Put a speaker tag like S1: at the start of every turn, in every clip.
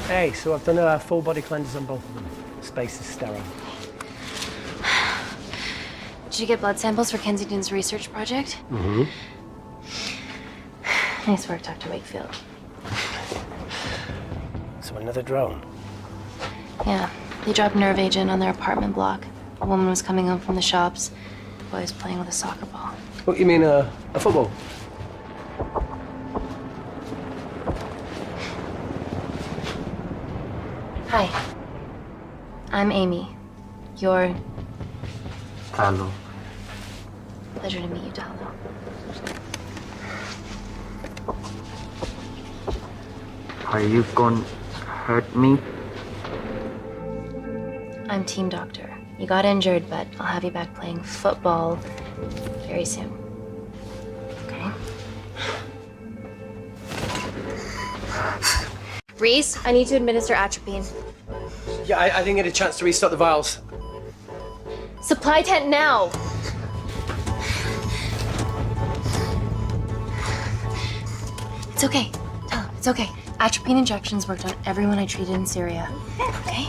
S1: Hey, so I've done a full body cleanse on both of them. Space is sterile.
S2: Did you get blood samples for Kensington's research project?
S1: Mm-hmm.
S2: Nice work, Dr. Wakefield.
S1: So another drone.
S2: Yeah, they dropped nerve agent on their apartment block. A woman was coming home from the shops. The boy was playing with a soccer ball.
S1: What, you mean a football?
S2: Hi. I'm Amy. You're...
S3: Hello.
S2: Pleasure to meet you, Talo.
S3: Are you gonna hurt me?
S2: I'm team doctor. You got injured, but I'll have you back playing football very soon. Okay? Reese, I need to administer atropine.
S1: Yeah, I didn't get a chance to restock the vials.
S2: Supply tent now! It's okay. Tell him, it's okay. Atropine injections worked on everyone I treated in Syria. Okay?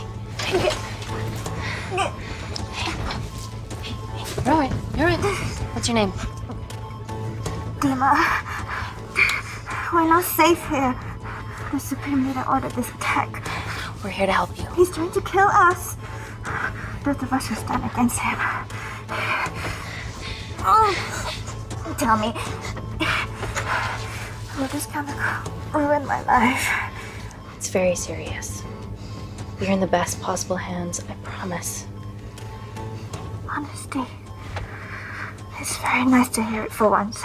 S2: You're all right. You're all right. What's your name?
S4: Dima, we're not safe here. The Supreme Leader ordered this attack.
S2: We're here to help you.
S4: He's trying to kill us. Both of us will stand against him. Oh, tell me, will this chemical ruin my life?
S2: It's very serious. You're in the best possible hands, I promise.
S4: Honesty. It's very nice to hear it for once.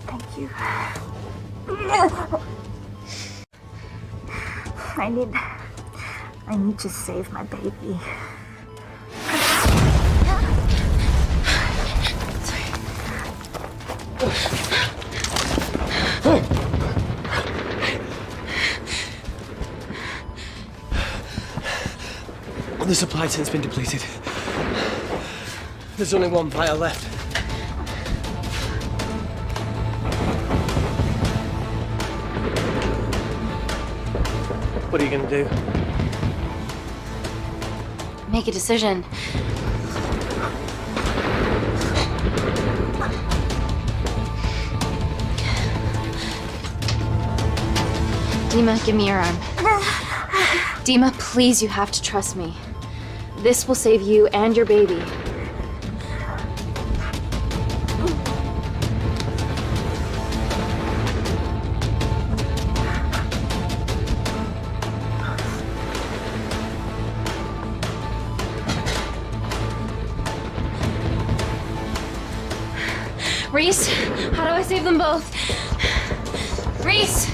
S4: Thank you. I need to save my baby.
S1: The supply tent's been depleted. There's only one vial left. What are you gonna do?
S2: Make a decision. Dima, give me your arm. Dima, please, you have to trust me. This will save you and your baby. Reese, how do I save them both? Reese!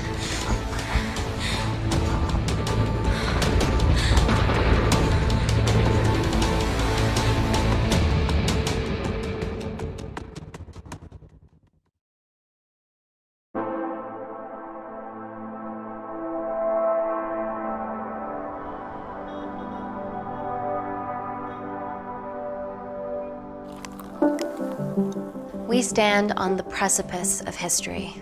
S2: We stand on the precipice of history.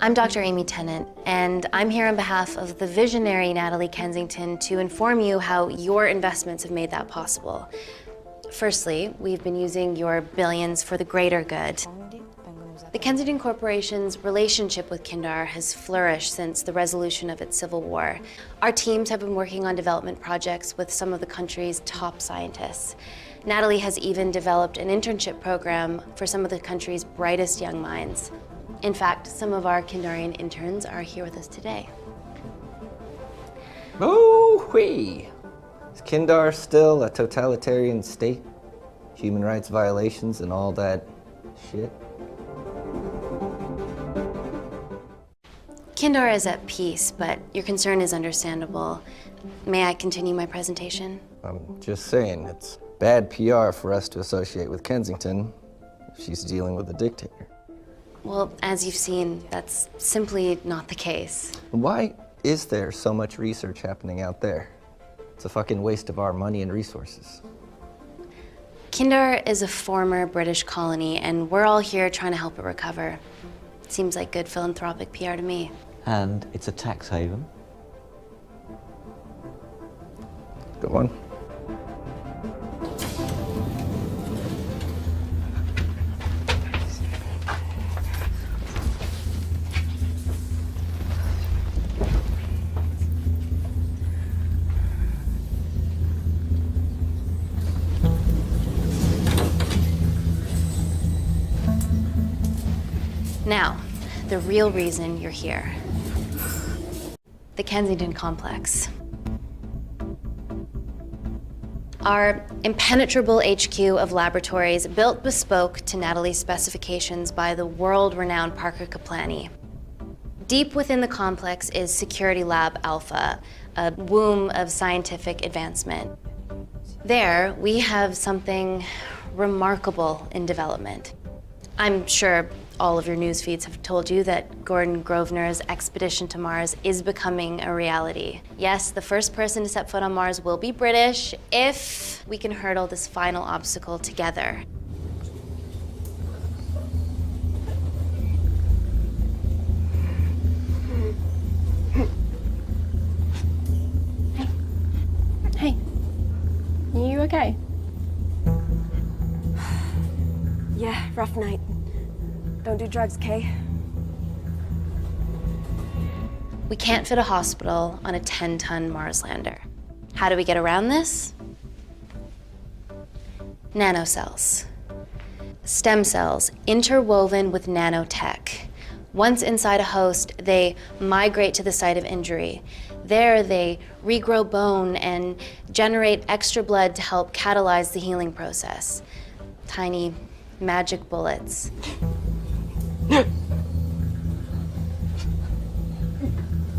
S2: I'm Dr. Amy Tennant, and I'm here on behalf of the visionary Natalie Kensington to inform you how your investments have made that possible. Firstly, we've been using your billions for the greater good. The Kensington Corporation's relationship with Kindar has flourished since the resolution of its civil war. Our teams have been working on development projects with some of the country's top scientists. Natalie has even developed an internship program for some of the country's brightest young minds. In fact, some of our Kindarian interns are here with us today.
S5: Oh-wee! Is Kindar still a totalitarian state? Human rights violations and all that shit?
S2: Kindar is at peace, but your concern is understandable. May I continue my presentation?
S5: I'm just saying, it's bad PR for us to associate with Kensington if she's dealing with a dictator.
S2: Well, as you've seen, that's simply not the case.
S5: Why is there so much research happening out there? It's a fucking waste of our money and resources.
S2: Kindar is a former British colony, and we're all here trying to help it recover. Seems like good philanthropic PR to me.
S6: And it's a tax haven?
S5: Go on.
S2: Now, the real reason you're here. The Kensington complex. Our impenetrable HQ of laboratories built bespoke to Natalie's specifications by the world-renowned Parker Kaplany. Deep within the complex is Security Lab Alpha, a womb of scientific advancement. There, we have something remarkable in development. I'm sure all of your news feeds have told you that Gordon Grosvenor's expedition to Mars is becoming a reality. Yes, the first person to set foot on Mars will be British if we can hurdle this final obstacle together.
S6: Hey. Are you okay?
S7: Yeah, rough night. Don't do drugs, Kay.
S2: We can't fit a hospital on a 10-ton Mars lander. How do we get around this? Nanocells. Stem cells interwoven with nanotech. Once inside a host, they migrate to the site of injury. There, they regrow bone and generate extra blood to help catalyze the healing process. Tiny magic bullets.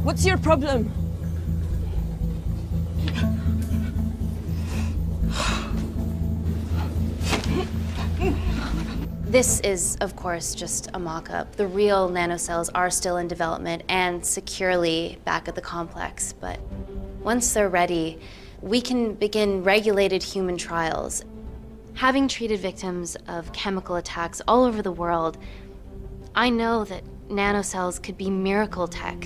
S7: What's your problem?
S2: This is, of course, just a mock-up. The real nanocells are still in development and securely back at the complex, but once they're ready, we can begin regulated human trials. Having treated victims of chemical attacks all over the world, I know that nanocells could be miracle tech.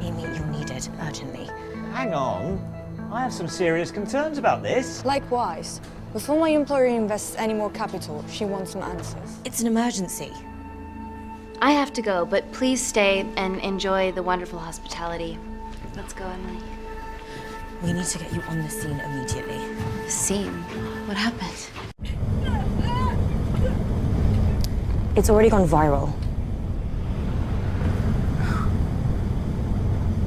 S8: Amy, you're needed urgently.
S9: Hang on. I have some serious concerns about this.
S7: Likewise. Before my employer invests any more capital, she wants some answers.
S8: It's an emergency.
S2: I have to go, but please stay and enjoy the wonderful hospitality. Let's go, Emily.
S8: We need to get you on the scene immediately.
S2: The scene? What happened?
S8: It's already gone viral.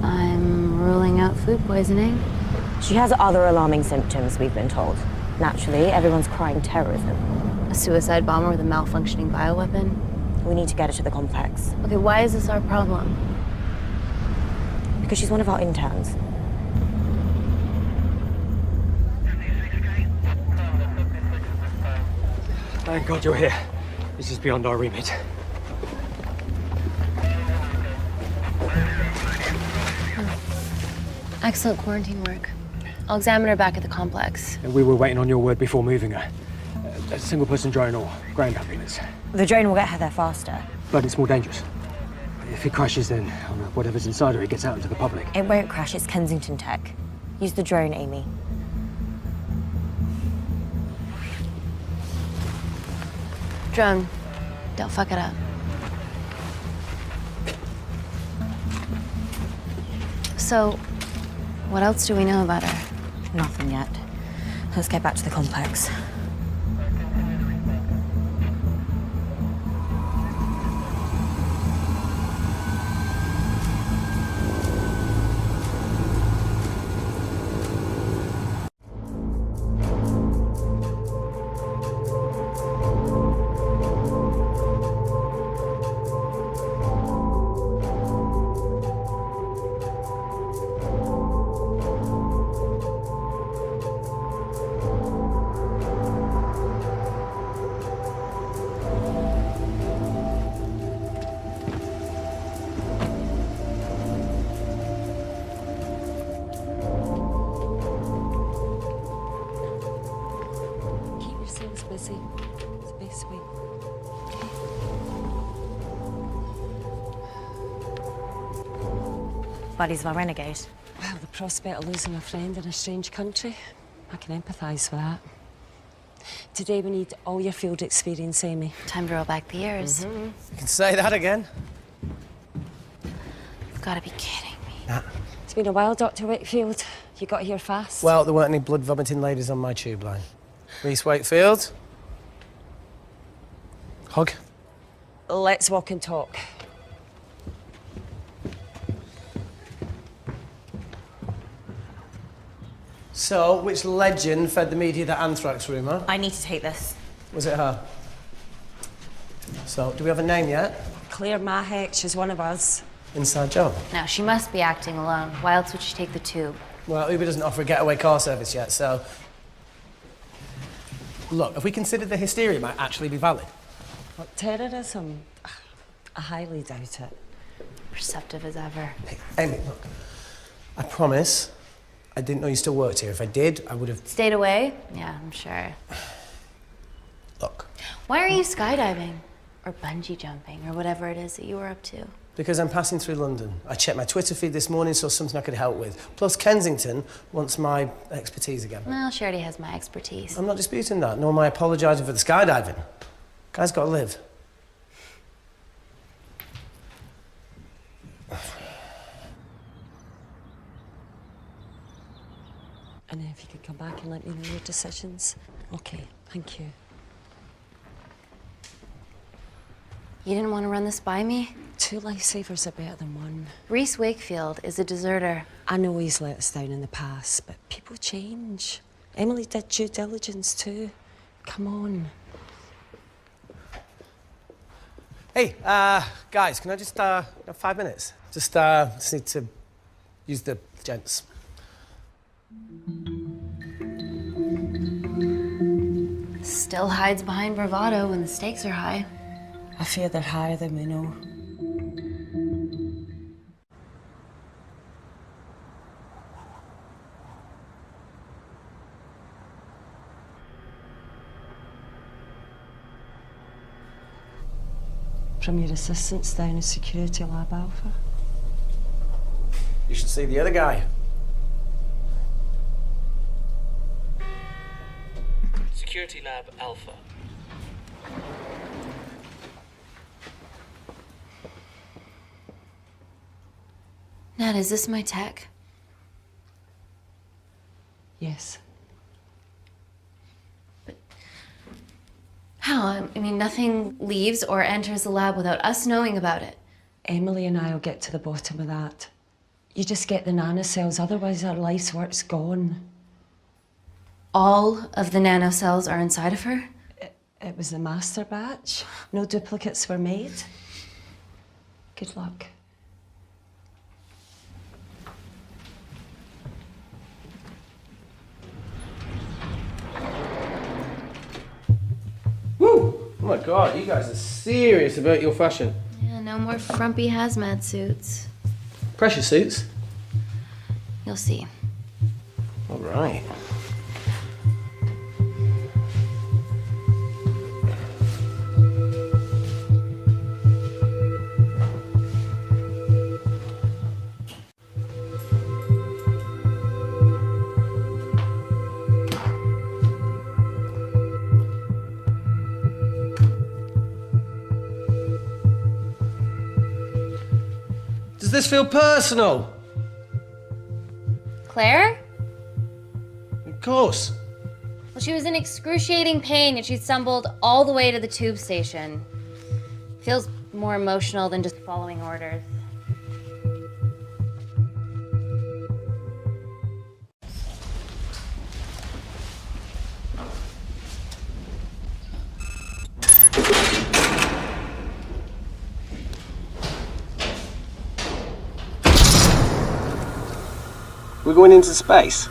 S2: I'm ruling out food poisoning.
S8: She has other alarming symptoms, we've been told. Naturally, everyone's crying terrorism.
S2: A suicide bomber with a malfunctioning bioweapon?
S8: We need to get her to the complex.
S2: Okay, why is this our problem?
S8: Because she's one of our interns.
S1: Thank God you're here. This is beyond our remit.
S2: Excellent quarantine work. I'll examine her back at the complex.
S1: And we were waiting on your word before moving her. A single-person drone or ground ambulance.
S8: The drone will get her there faster.
S1: But it's more dangerous. If it crashes, then whatever's inside her, it gets out into the public.
S8: It won't crash, it's Kensington tech. Use the drone, Amy.
S2: Drone, don't fuck it up. So, what else do we know about her?
S8: Nothing yet. Let's get back to the complex.
S10: busy. It's the best way.
S8: Bodies of a renegade.
S10: Well, the prospect of losing a friend in a strange country, I can empathise with that. Today we need all your field experience, Amy.
S2: Time to roll back the years.
S11: You can say that again.
S2: You've got to be kidding me.
S11: Nah.
S10: It's been a while, Dr. Wakefield. You got here fast.
S11: Well, there weren't any blood-vomiting ladies on my tube line. Reese Wakefield. Hug.
S10: Let's walk and talk.
S11: So, which legend fed the media that anthrax rumour?
S8: I need to take this.
S11: Was it her? So, do we have a name yet?
S10: Claire Mahek, she's one of us.
S11: Inside job.
S2: Now, she must be acting alone. Why else would she take the tube?
S11: Well, Uber doesn't offer a getaway car service yet, so... Look, if we consider the hysteria might actually be valid.
S10: What, terrorism? I highly doubt it.
S2: Perceptive as ever.
S11: Hey, Amy, look. I promise I didn't know you still worked here. If I did, I would have...
S2: Stayed away? Yeah, I'm sure.
S11: Look.
S2: Why are you skydiving? Or bungee jumping, or whatever it is that you were up to?
S11: Because I'm passing through London. I checked my Twitter feed this morning, saw something I could help with. Plus, Kensington wants my expertise again.
S2: Well, she already has my expertise.
S11: I'm not disputing that, nor am I apologising for the skydiving. Guy's got to live.
S10: And if you could come back and let me know your decisions. Okay, thank you.
S2: You didn't want to run this by me?
S10: 2 lifesavers are better than 1.
S2: Reese Wakefield is a deserter.
S10: I know he's let us down in the past, but people change. Emily did due diligence too. Come on.
S11: Hey, guys, can I just, have 5 minutes? Just need to use the gents.
S2: Still hides behind bravado when the stakes are high.
S10: I fear they're higher than we know. From your assistants down in Security Lab Alpha.
S11: You should see the other guy.
S12: Security Lab Alpha.
S2: Nat, is this my tech?
S10: Yes.
S2: How? I mean, nothing leaves or enters the lab without us knowing about it.
S10: Emily and I will get to the bottom of that. You just get the nanocells, otherwise our life's work's gone.
S2: All of the nanocells are inside of her?
S10: It was the master batch. No duplicates were made. Good luck.
S11: Woo! Oh my God, you guys are serious about your fashion.
S2: Yeah, no more frumpy hazmat suits.
S11: Pressure suits?
S2: You'll see.
S11: All right. Does this feel personal?
S2: Claire?
S11: Of course.
S2: Well, she was in excruciating pain and she stumbled all the way to the tube station. Feels more emotional than just following orders.
S11: We're going into space.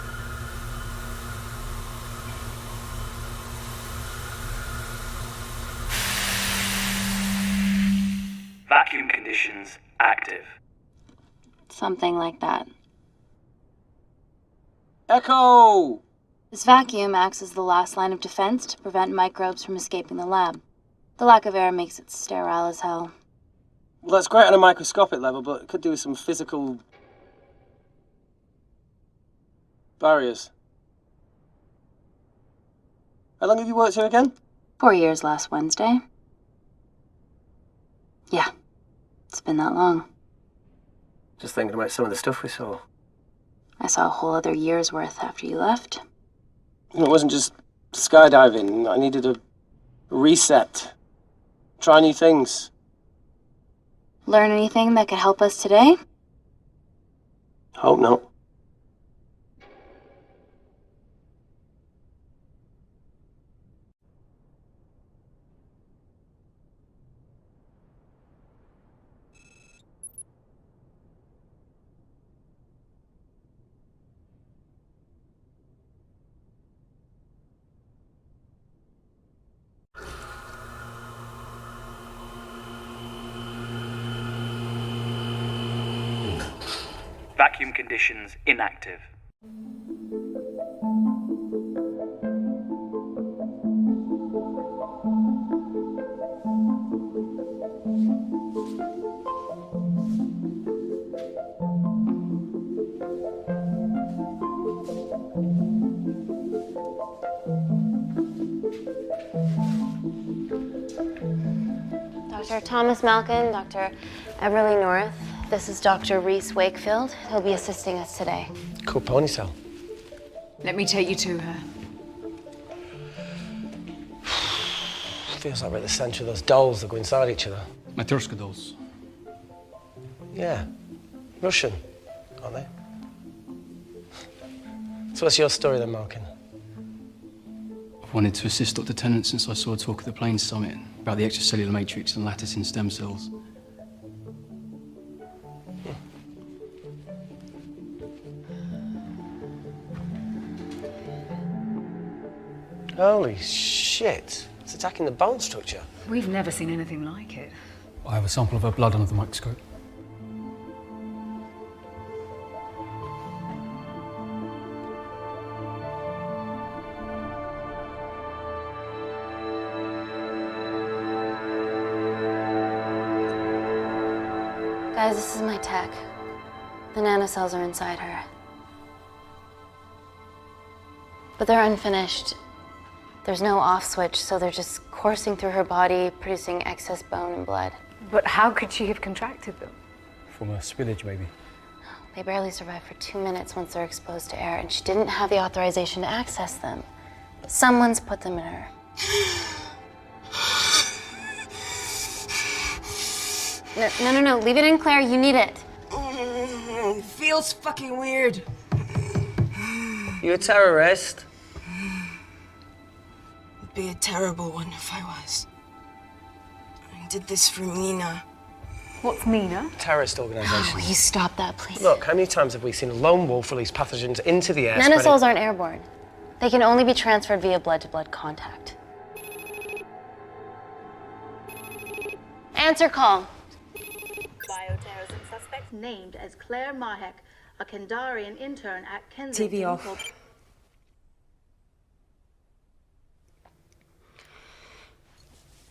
S12: Vacuum conditions active.
S2: Something like that.
S11: Echo!
S2: This vacuum acts as the last line of defense to prevent microbes from escaping the lab. The lack of air makes it sterile as hell.
S11: Well, that's great on a microscopic level, but it could do with some physical barriers. How long have you worked here again?
S2: 4 years last Wednesday. Yeah, it's been that long.
S11: Just thinking about some of the stuff we saw.
S2: I saw a whole other year's worth after you left.
S11: It wasn't just skydiving. I needed a reset. Try new things.
S2: Learn anything that could help us today?
S11: Hope not.
S12: Vacuum conditions inactive.
S2: Dr. Thomas Malkin, Dr. Everly North. This is Dr. Reese Wakefield. He'll be assisting us today.
S11: Cool ponytail.
S13: Let me take you to her.
S11: Feels like we're at the centre of those dolls that go inside each other.
S14: Matryoshka dolls.
S11: Yeah. Russian, aren't they? So what's your story then, Malkin?
S14: I've wanted to assist Dr. Tennant since I saw a talk at the Plains Summit about the extracellular matrix and lattice in stem cells.
S11: Holy shit. It's attacking the bone structure.
S13: We've never seen anything like it.
S14: I have a sample of her blood under the microscope.
S2: Guys, this is my tech. The nanocells are inside her. But they're unfinished. There's no off switch, so they're just coursing through her body, producing excess bone and blood.
S13: But how could she have contracted them?
S14: From a spillage, maybe.
S2: They barely survive for 2 minutes once they're exposed to air, and she didn't have the authorization to access them. Someone's put them in her. No, leave it in, Claire, you need it.
S13: It feels fucking weird.
S11: You a terrorist?
S13: It'd be a terrible one if I was. I did this for Mina. What's Mina?
S11: Terrorist organisation.
S2: Will you stop that, please?
S11: Look, how many times have we seen a lone wolf release pathogens into the air?
S2: Nanocells aren't airborne. They can only be transferred via blood-to-blood contact. Answer call.
S15: Bioterrorism suspect named as Claire Mahek, a Kandarian intern at Kensington.
S10: TV off.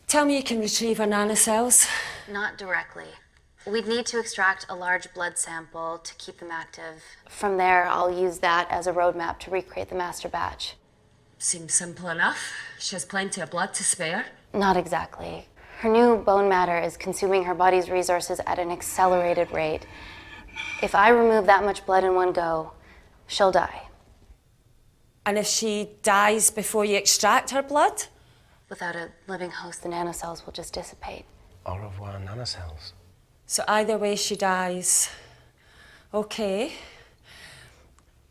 S10: Tell me you can retrieve our nanocells.
S2: Not directly. We'd need to extract a large blood sample to keep them active. From there, I'll use that as a roadmap to recreate the master batch.
S10: Seems simple enough. She has plenty of blood to spare.
S2: Not exactly. Her new bone matter is consuming her body's resources at an accelerated rate. If I remove that much blood in one go, she'll die.
S10: And if she dies before you extract her blood?
S2: Without a living host, the nanocells will just dissipate.
S11: Au revoir, nanocells.
S10: So either way she dies. Okay.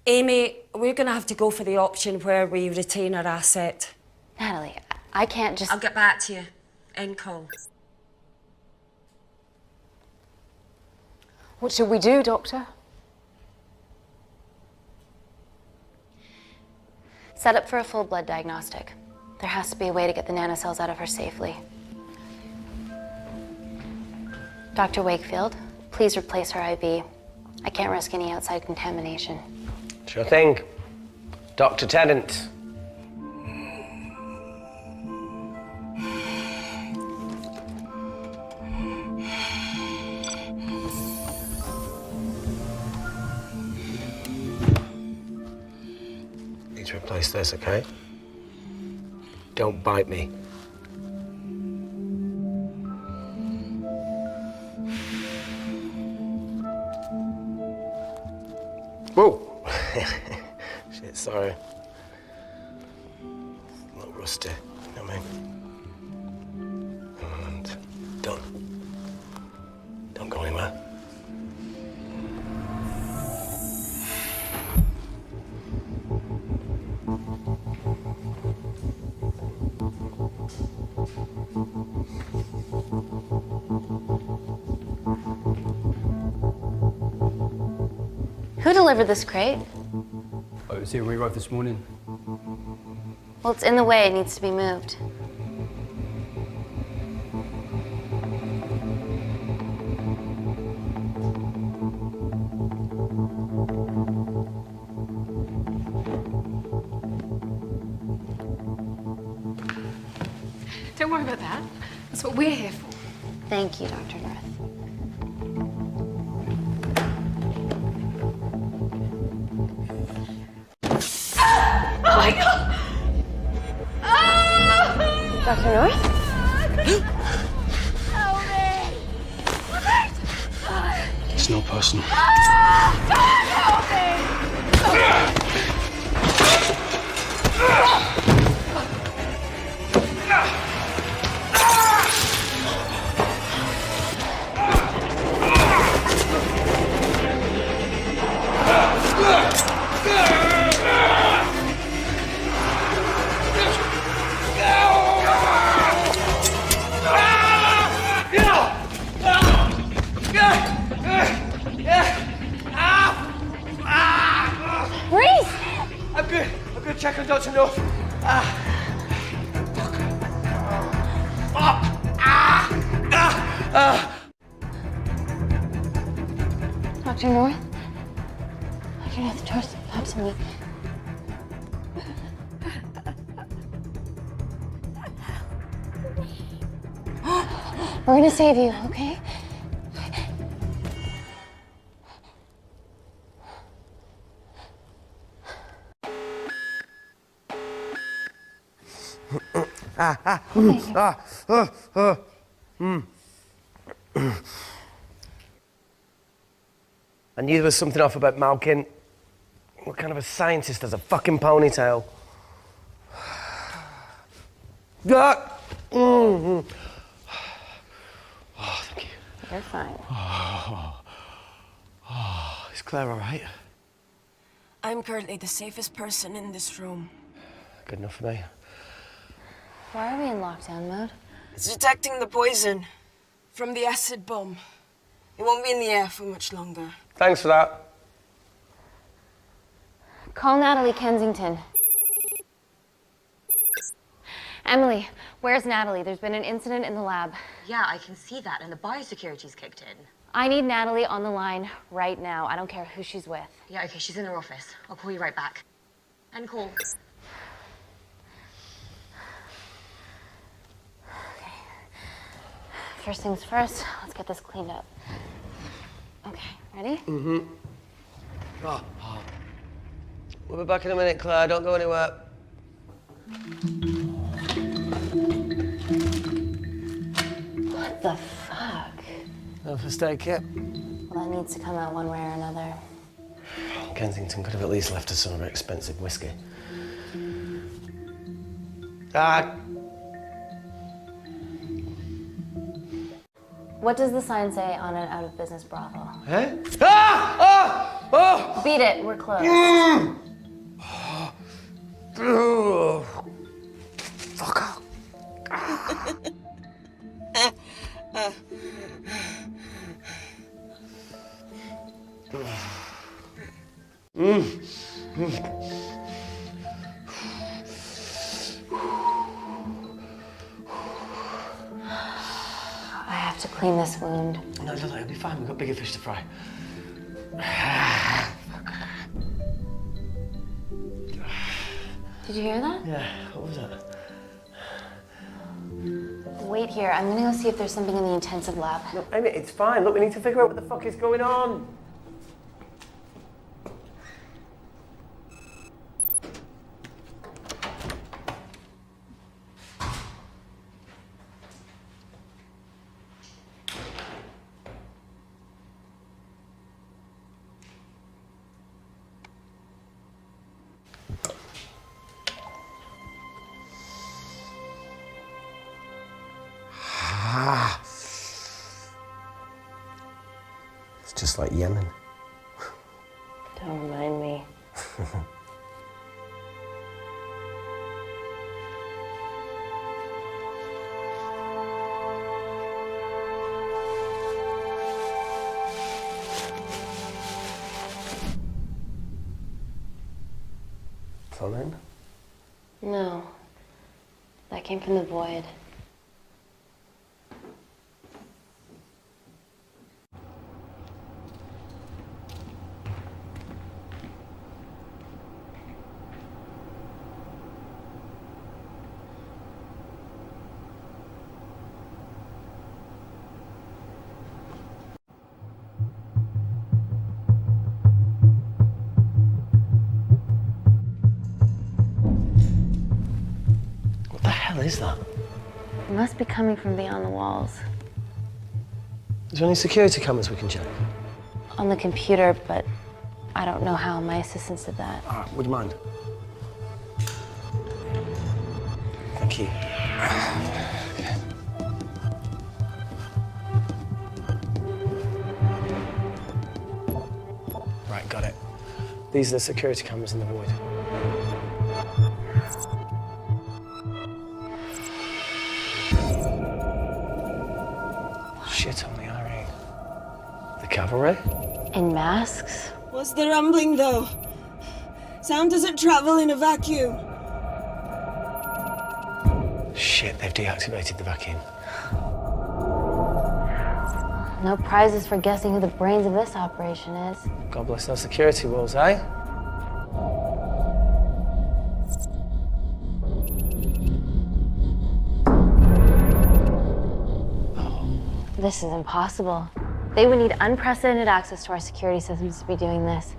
S10: Amy, we're gonna have to go for the option where we retain our asset.
S2: Natalie, I can't just...
S10: I'll get back to you. End call.
S13: What should we do, Doctor?
S2: Set up for a full blood diagnostic. There has to be a way to get the nanocells out of her safely. Dr. Wakefield, please replace her IV. I can't risk any outside contamination.
S11: Sure thing. Dr. Tennant. Need to replace this, okay? Don't bite me. Whoa! Shit, sorry. A little rusty, you know what I mean? And done. Don't go anywhere.
S2: Who delivered this crate?
S14: Oh, it was here when we arrived this morning.
S2: Well, it's in the way. It needs to be moved.
S6: Don't worry about that. That's what we're here for.
S2: Thank you, Dr. North.
S6: Oh my God! Ah!
S2: Dr. North?
S6: Help me!
S14: It's not personal.
S6: Help me!
S11: I'm good. Check on Dr. North.
S2: Dr. North? Dr. North, talk to me. We're gonna save you, okay?
S11: I knew there was something off about Malkin. What kind of a scientist has a fucking ponytail? Oh, thank you.
S2: You're fine.
S11: Is Claire all right?
S13: I'm currently the safest person in this room.
S11: Good enough for me.
S2: Why are we in lockdown mode?
S13: It's detecting the poison from the acid bomb. It won't be in the air for much longer.
S11: Thanks for that.
S2: Call Natalie Kensington. Emily, where's Natalie? There's been an incident in the lab.
S8: Yeah, I can see that, and the biosecurity's kicked in.
S2: I need Natalie on the line right now. I don't care who she's with.
S8: Yeah, okay, she's in her office. I'll call you right back. End call.
S2: Okay. First things first, let's get this cleaned up. Okay, ready?
S11: Mm-hmm. We'll be back in a minute, Claire. Don't go anywhere.
S2: What the fuck?
S11: No first aid kit.
S2: Well, that needs to come out one way or another.
S11: Kensington could have at least left us some of her expensive whiskey.
S2: What does the sign say on an out-of-business brothel?
S11: Huh?
S2: Beat it, we're closed.
S11: Fuck off.
S2: I have to clean this wound.
S11: No, it'll be fine. We've got bigger fish to fry.
S2: Did you hear that?
S11: Yeah, what was that?
S2: Wait here. I'm gonna go see if there's something in the intensive lab.
S11: No, Amy, it's fine. Look, we need to figure out what the fuck is going on. It's just like Yemen.
S2: Don't remind me.
S11: Plumbing?
S2: No. That came from the void.
S11: What the hell is that?
S2: It must be coming from beyond the walls.
S11: Is there any security cameras we can check?
S2: On the computer, but I don't know how. My assistants did that.
S11: All right, would you mind? Thank you. Right, got it. These are the security cameras in the void. Shit on the RE. The cavalry?
S2: In masks?
S13: What's the rumbling, though? Sound doesn't travel in a vacuum.
S11: Shit, they've deactivated the vacuum.
S2: No prizes for guessing who the brains of this operation is.
S11: God bless those security walls, eh?
S2: This is impossible. They would need unprecedented access to our security systems to be doing this.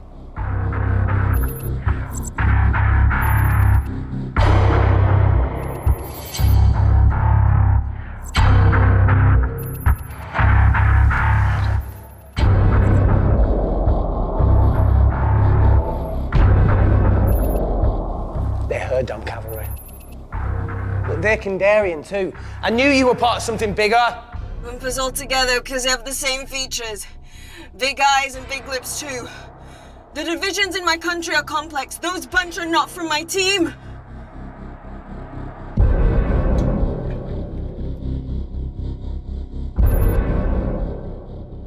S11: They're her damn cavalry. Look, they're Kandarian too. I knew you were part of something bigger.
S13: Lump us all together because they have the same features. Big eyes and big lips too. The divisions in my country are complex. Those bunch are not from my team.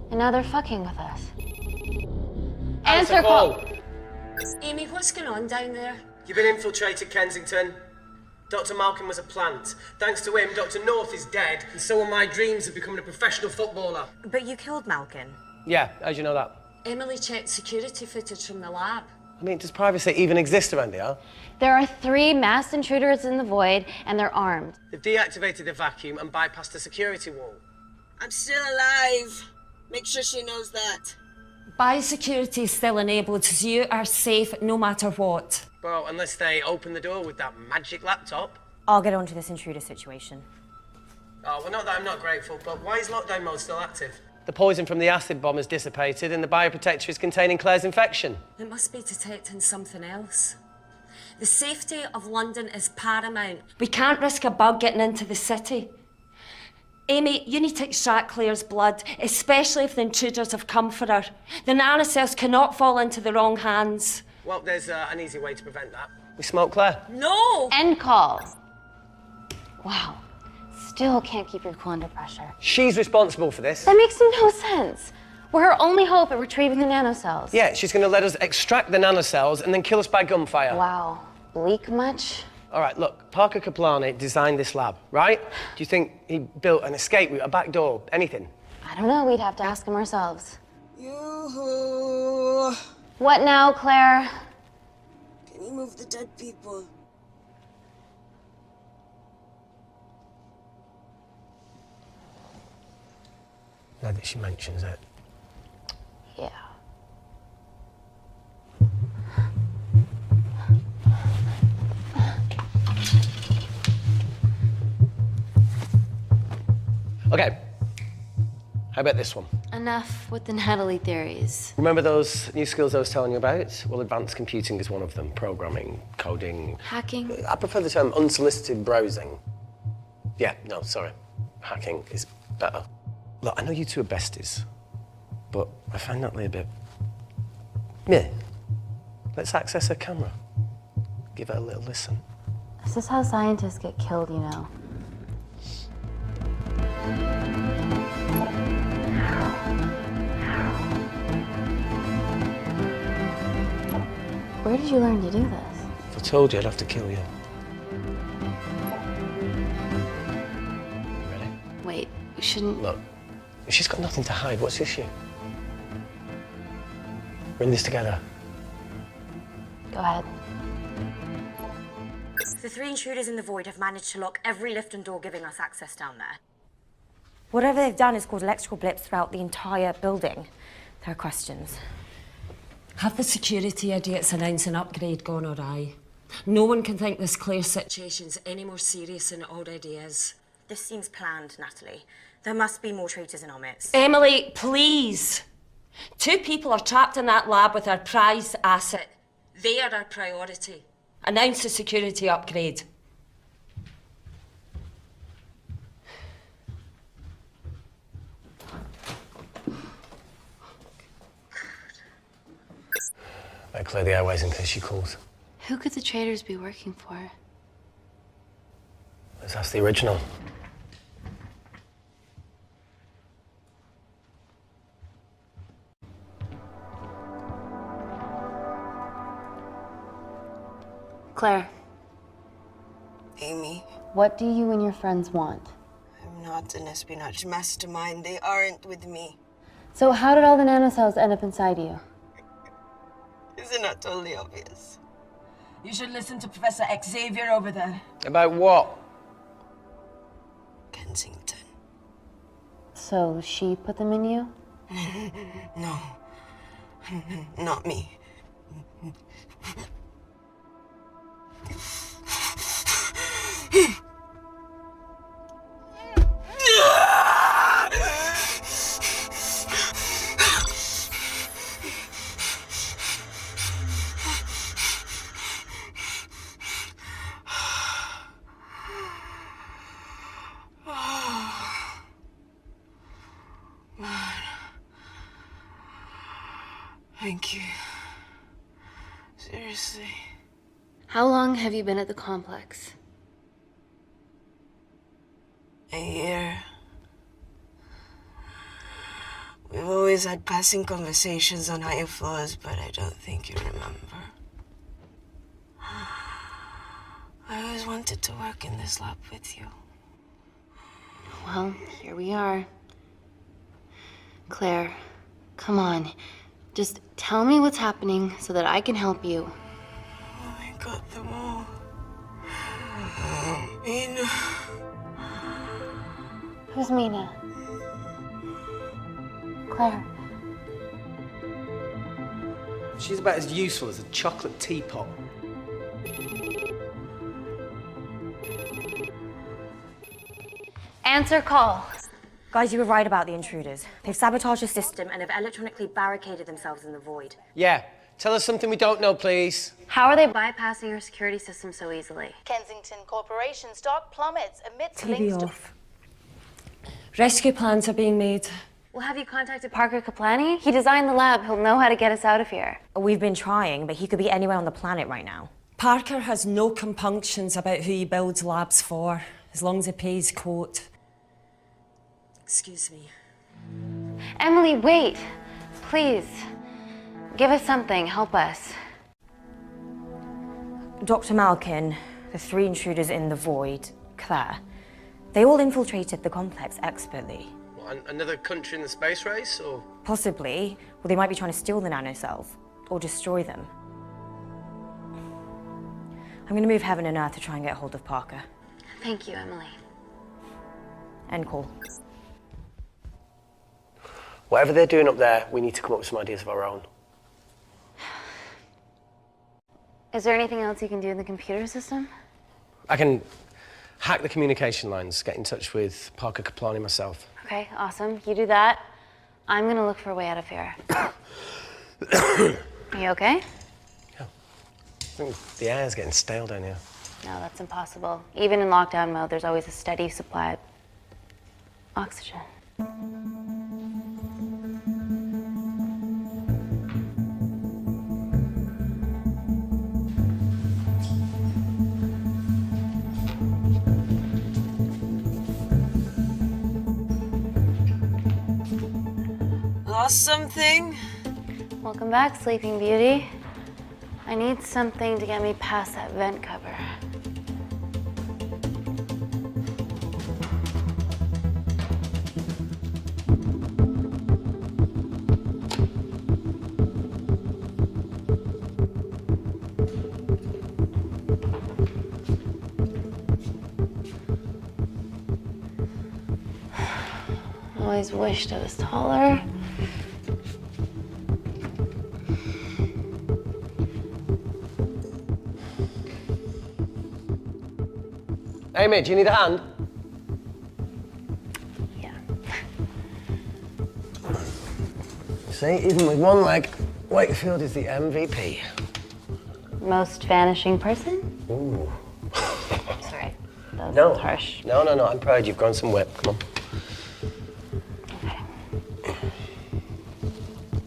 S2: And now they're fucking with us.
S11: Answer call.
S10: Amy, what's going on down there?
S11: You've been infiltrated, Kensington. Dr. Malkin was a plant. Thanks to him, Dr. North is dead, and so are my dreams of becoming a professional footballer.
S8: But you killed Malkin.
S11: Yeah, how'd you know that?
S10: Emily checked security footage from the lab.
S11: I mean, does privacy even exist around here?
S2: There are 3 masked intruders in the void, and they're armed.
S11: They've deactivated the vacuum and bypassed the security wall.
S13: I'm still alive. Make sure she knows that.
S10: Biosecurity is still enabled, so you are safe no matter what.
S11: Well, unless they open the door with that magic laptop.
S8: I'll get onto this intruder situation.
S11: Oh, well, not that I'm not grateful, but why is lockdown mode still active? The poison from the acid bomb has dissipated and the bioprotector is containing Claire's infection.
S10: It must be detecting something else. The safety of London is paramount. We can't risk a bug getting into the city. Amy, you need to extract Claire's blood, especially if the intruders have come for her. The nanocells cannot fall into the wrong hands.
S11: Well, there's an easy way to prevent that. We smoke Claire.
S10: No!
S2: End call. Wow. Still can't keep your cool under pressure.
S11: She's responsible for this.
S2: That makes no sense. We're her only hope at retrieving the nanocells.
S11: Yeah, she's going to let us extract the nanocells and then kill us by gunfire.
S2: Wow. Bleak much?
S11: All right, look, Parker Kaplani designed this lab, right? Do you think he built an escape route, a back door, anything?
S2: I don't know. We'd have to ask him ourselves.
S13: Yoo-hoo.
S2: What now, Claire?
S13: Can you move the dead people?
S1: now that she mentions it.
S2: Yeah.
S11: Okay. How about this one?
S2: Enough with the Natalie theories.
S11: Remember those new skills I was telling you about? Well, advanced computing is one of them. Programming, coding.
S2: Hacking?
S11: I prefer the term unsolicited browsing. Yeah, no, sorry. Hacking is better. Look, I know you two are besties, but I find Natalie a bit... meh. Let's access her camera. Give her a little listen.
S2: This is how scientists get killed, you know. Where did you learn to do this?
S11: If I told you, I'd have to kill you. Ready?
S2: Wait, you shouldn't...
S11: Look, she's got nothing to hide. What's the issue? We're in this together.
S2: Go ahead.
S10: The 3 intruders in the void have managed to lock every lift and door giving us access down there.
S8: Whatever they've done is caused electrical blips throughout the entire building. There are questions.
S10: Have the security idiots announced an upgrade gone awry? No one can think this Claire situation's any more serious than it already is. This seems planned, Natalie. There must be more traitors in our midst. Emily, please! 2 people are trapped in that lab with our prized asset. They are our priority. Announce the security upgrade.
S11: Better clear the airways in case she calls.
S2: Who could the traitors be working for?
S11: Let's ask the original.
S2: Claire,
S13: Amy,
S2: what do you and your friends want?
S13: I'm not an espionage mastermind. They aren't with me.
S2: So how did all the nanocells end up inside you?
S13: Isn't that totally obvious?
S6: You should listen to Professor Xavier over there.
S11: About what?
S13: Kensington.
S2: So she put them in you?
S13: No. Not me. Thank you. Seriously.
S2: How long have you been at the complex?
S13: A year. We've always had passing conversations on higher floors, but I don't think you remember. I always wanted to work in this lab with you.
S2: Well, here we are. Claire, come on. Just tell me what's happening so that I can help you.
S13: I got them all. Mina.
S2: Who's Mina? Claire.
S11: She's about as useful as a chocolate teapot.
S2: Answer call.
S8: Guys, you were right about the intruders. They've sabotaged the system
S10: And have electronically barricaded themselves in the void.
S11: Yeah, tell us something we don't know, please.
S2: How are they bypassing your security system so easily?
S15: Kensington Corporation stock plummets amidst
S10: TV
S15: links to...
S10: off. Rescue plans are being made.
S2: Well, have you contacted Parker Kaplani? He designed the lab. He'll know how to get us out of here.
S8: We've been trying, but he could be anywhere on the planet right now.
S10: Parker has no compunctions about who he builds labs for, as long as he pays quote. Excuse me.
S2: Emily, wait. Please. Give us something. Help us.
S8: Dr. Malkin, the 3 intruders in the void, Claire, they all infiltrated the complex expertly.
S11: What, another country in the space race, or?
S8: Possibly. Well, they might be trying to steal the nanocells or destroy them. I'm going to move heaven and earth to try and get hold of Parker.
S2: Thank you, Emily.
S8: End call.
S11: Whatever they're doing up there, we need to come up with some ideas of our own.
S2: Is there anything else you can do in the computer system?
S11: I can hack the communication lines, get in touch with Parker Kaplani myself.
S2: Okay, awesome. You do that. I'm gonna look for a way out of here. Are you okay?
S11: Yeah. I think the air's getting stale down here.
S2: No, that's impossible. Even in lockdown mode, there's always a steady supply of oxygen.
S13: Lost something?
S2: Welcome back, Sleeping Beauty. I need something to get me past that vent cover. Always wished I was taller.
S11: Amy, do you need a hand?
S2: Yeah.
S11: See, even with one leg, Wakefield is the MVP.
S2: Most vanishing person?
S11: Ooh.
S2: Sorry, that
S11: No.
S2: was harsh.
S11: No, I'm proud you've grown some whip. Come on.
S2: Okay.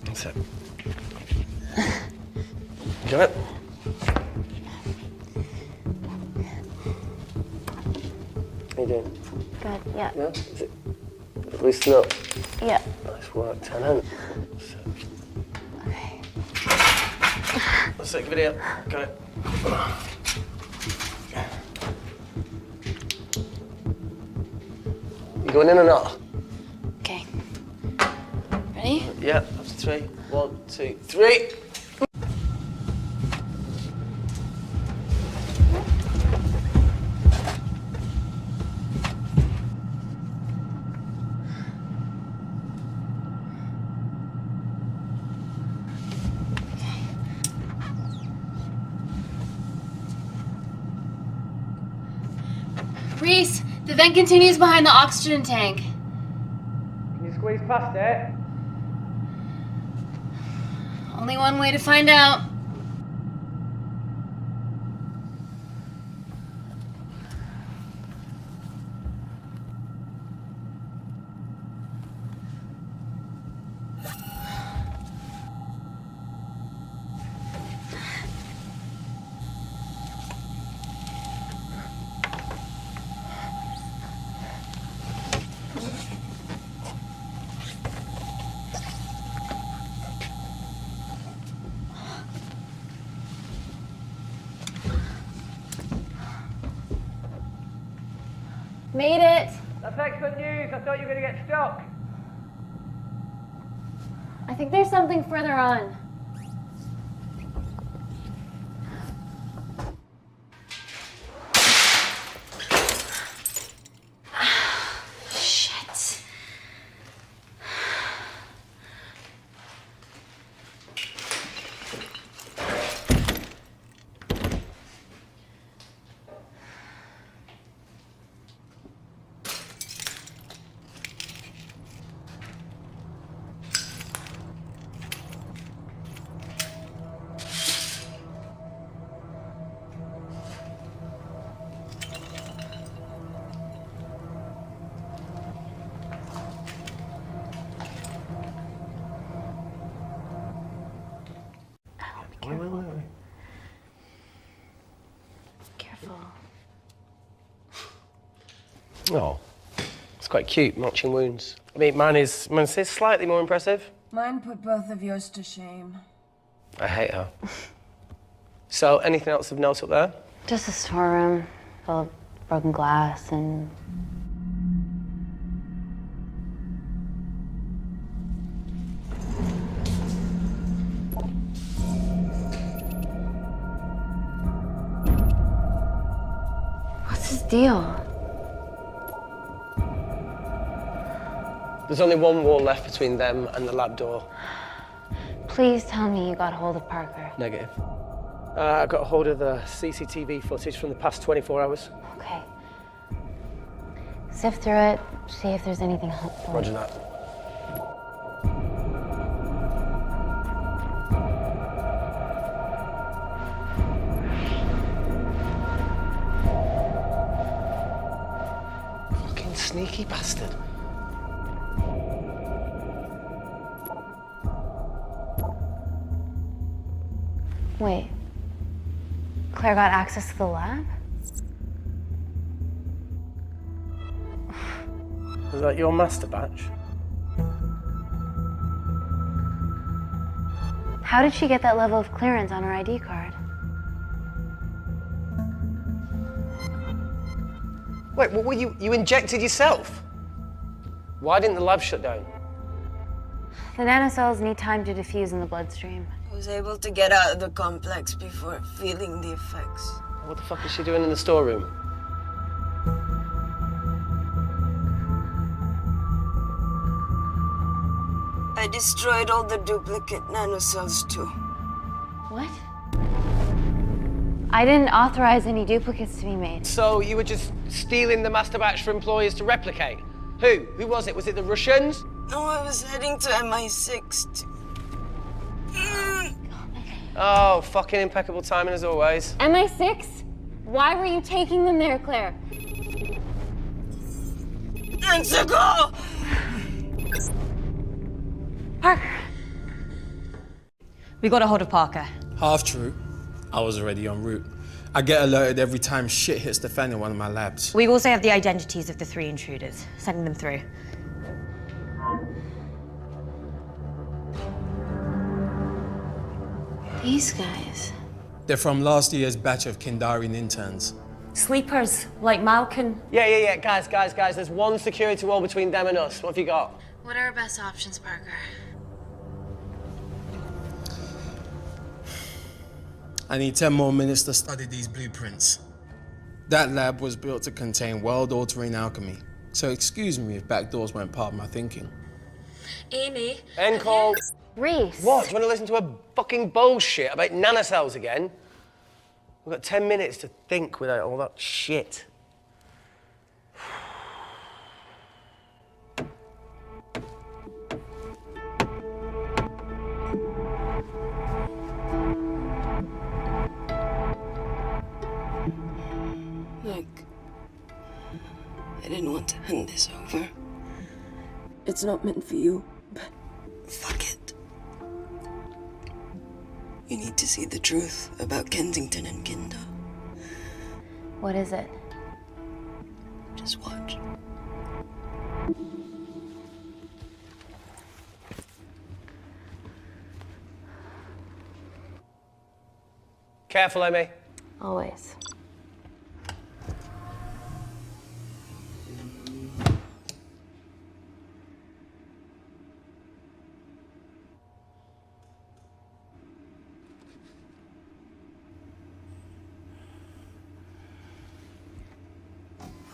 S11: That's it. Do it. How you doing?
S2: Good, yeah.
S11: Yeah? Is it loosen up?
S2: Yeah.
S11: Nice work, Tenant.
S2: Okay.
S11: Let's take a video. Got it. You going in or not?
S2: Okay. Ready?
S11: Yeah, up to 3. 1, 2, 3.
S2: Reese, the vent continues behind the oxygen tank.
S9: Can you squeeze past it?
S2: Only one way to find out. Made it.
S9: That's excellent news. I thought you were going to get stuck.
S2: I think there's something further on. Shit.
S11: Wait.
S2: Careful.
S11: Oh, it's quite cute, matching wounds. I mean, mine is slightly more impressive.
S6: Mine put both of yours to shame.
S11: I hate her. So, anything else of note up there?
S2: Just a storeroom full of broken glass and... What's his deal?
S11: There's only one wall left between them and the lab door.
S2: Please tell me you got hold of Parker.
S11: Negative. I got hold of the CCTV footage from the past 24 hours.
S2: Okay. Sift through it, see if there's anything helpful.
S11: Roger that. Fucking sneaky bastard.
S2: Wait. Claire got access to the lab?
S11: Was that your master batch?
S2: How did she get that level of clearance on her ID card?
S11: Wait, what were you injected yourself? Why didn't the lab shut down?
S2: The nanocells need time to diffuse in the bloodstream.
S13: I was able to get out of the complex before feeling the effects.
S11: What the fuck is she doing in the storeroom?
S13: I destroyed all the duplicate nanocells too.
S2: What? I didn't authorize any duplicates to be made.
S11: So you were just stealing the master batch for employers to replicate? Who? Who was it? Was it the Russians?
S13: No, I was heading to MI6
S11: Oh, fucking impeccable timing as always.
S2: MI6? Why were you taking them there, Claire?
S13: Let's go!
S2: Parker.
S8: We got a hold of Parker.
S16: Half true. I was already en route. I get alerted every time shit hits the fan in one of my labs.
S8: We also have the identities of the 3 intruders. Sending them through.
S2: These guys.
S16: They're from last year's batch of Kindarian interns.
S10: Sleepers, like Malkin.
S11: Yeah. Guys. There's one security wall between them and us. What have you got?
S2: What are our best options, Parker?
S16: I need 10 more minutes to study these blueprints. That lab was built to contain world-altering alchemy. So excuse me if backdoors weren't part of my thinking.
S10: Amy.
S11: End call.
S2: Reese.
S11: What? Do you want to listen to a fucking bullshit about nanocells again? We've got 10 minutes to think without all that shit.
S13: Look, I didn't want to hand this over. It's not meant for you, but fuck it. You need to see the truth about Kensington and Kinder.
S2: What is it?
S13: Just watch.
S11: Careful, Amy.
S2: Always.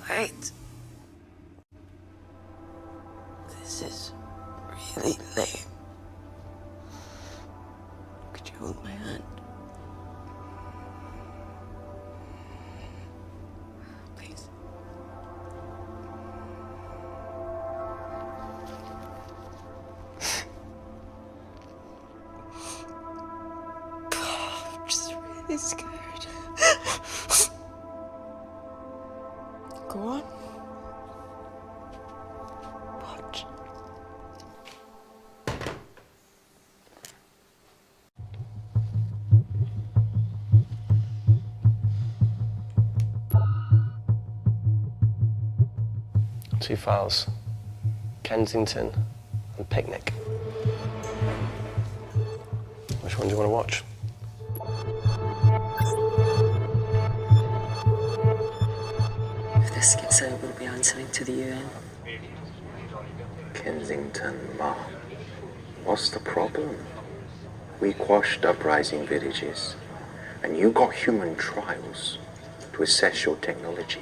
S13: Wait. This is really lame. Could you hold my hand? Please. I'm just really scared. Go on. Watch.
S11: Two files. Kensington and Picnic. Which one do you want to watch?
S17: If this gets out, we'll be answering to the UN.
S18: Kensington, Ma. What's the problem? We quashed uprising villages, and you got human trials to assess your technology.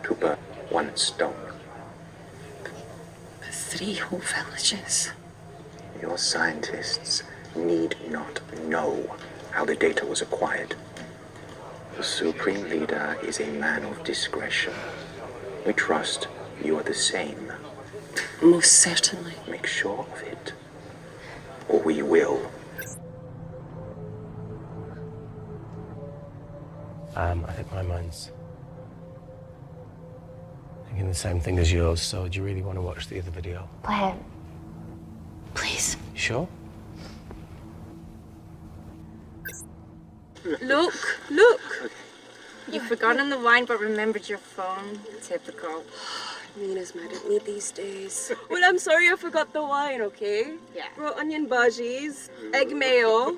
S18: To burn one stone.
S17: 3 whole villages.
S18: Your scientists need not know how the data was acquired. The Supreme Leader is a man of discretion. We trust you are the same.
S17: Most certainly.
S18: Make sure of it, or we will.
S11: I think my mind's thinking the same thing as yours, so do you really want to watch the other video?
S2: Play it. Please.
S11: You sure?
S19: Look, look! You've forgotten the wine but remembered your phone. Typical.
S17: Mina's mad at me these days.
S13: Well, I'm sorry I forgot the wine, okay?
S19: Yeah.
S13: Raw onion bhajis, egg mayo,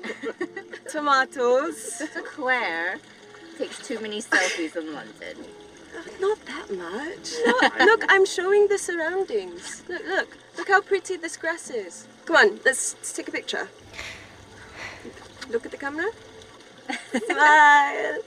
S13: tomatoes.
S19: Claire takes too many selfies in London.
S13: Not that much. Look, I'm showing the surroundings. Look how pretty this grass is. Come on, let's take a picture. Look at the camera. Smile.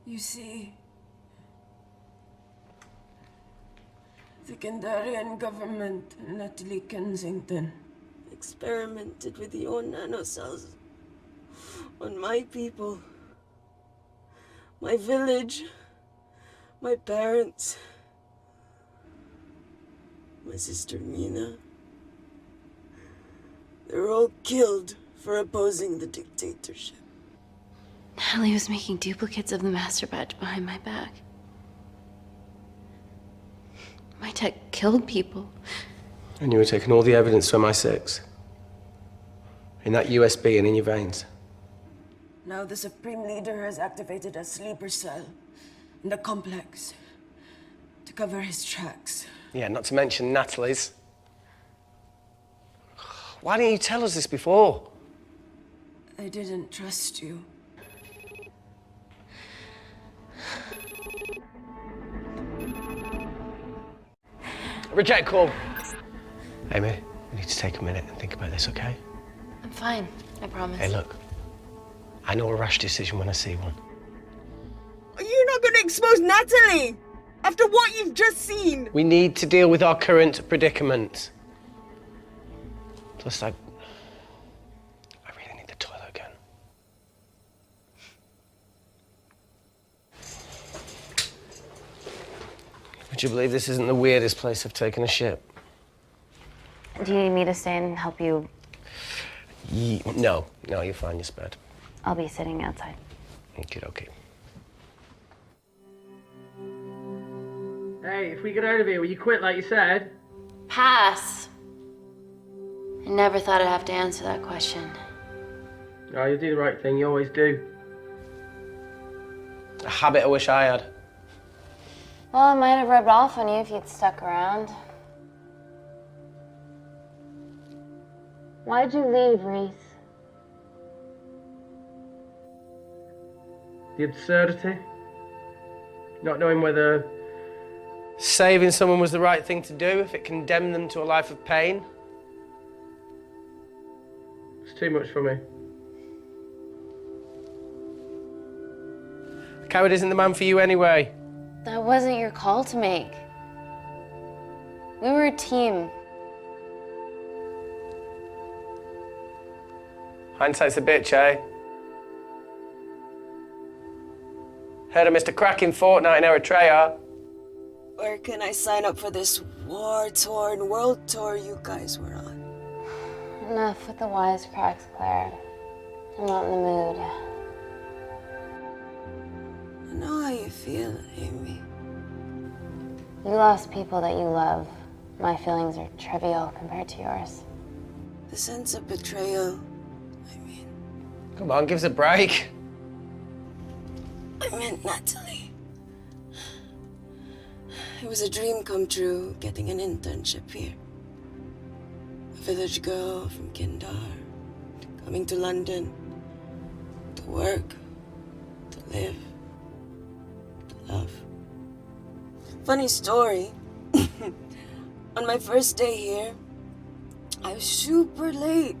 S13: You see, the Kandarian government and Natalie Kensington experimented with your nanocells on my people, my village, my parents, my sister Mina. They were all killed for opposing the dictatorship.
S2: Natalie was making duplicates of the master batch behind my back. My tech killed people.
S11: And you were taking all the evidence from MI6? In that USB and in your veins?
S13: Now the Supreme Leader has activated a sleeper cell in the complex to cover his tracks.
S11: Yeah, not to mention Natalie's. Why didn't you tell us this before?
S13: I didn't trust you.
S11: Reject call. Amy, we need to take a minute and think about this, okay?
S2: I'm fine, I promise.
S11: Hey, look. I know a rash decision when I see one.
S13: Are you not going to expose Natalie after what you've just seen?
S11: We need to deal with our current predicament. Plus, I really need the toilet again. Would you believe this isn't the weirdest place I've taken a shit?
S2: Do you need me to stay and help you?
S11: No, you're fine, you're spared.
S2: I'll be sitting outside.
S11: Okay.
S20: Hey, if we get out of here, will you quit like you said?
S2: Pass. I never thought I'd have to answer that question.
S20: Oh, you do the right thing, you always do.
S11: A habit I wish I had.
S2: Well, it might have rubbed off on you if you'd stuck around. Why'd you leave, Reese?
S20: The absurdity. Not knowing whether
S11: Saving someone was the right thing to do if it condemned them to a life of pain.
S20: it's too much for me.
S11: A coward isn't the man for you anyway.
S2: That wasn't your call to make. We were a team.
S11: Hindsight's a bitch, eh? Heard of Mr. Cracking Fortnite in Eritrea?
S13: Where can I sign up for this war-torn world tour you guys were on?
S2: Enough with the wisecracks, Claire. I'm not in the mood.
S13: I know how you feel, Amy.
S2: You lost people that you love. My feelings are trivial compared to yours.
S13: The sense of betrayal.
S11: Come on, give us a break.
S13: I meant Natalie.
S21: It was a dream come true, getting an internship here. A village girl from Kindar, coming to London, to work, to live, to love. Funny story. On my first day here, I was super late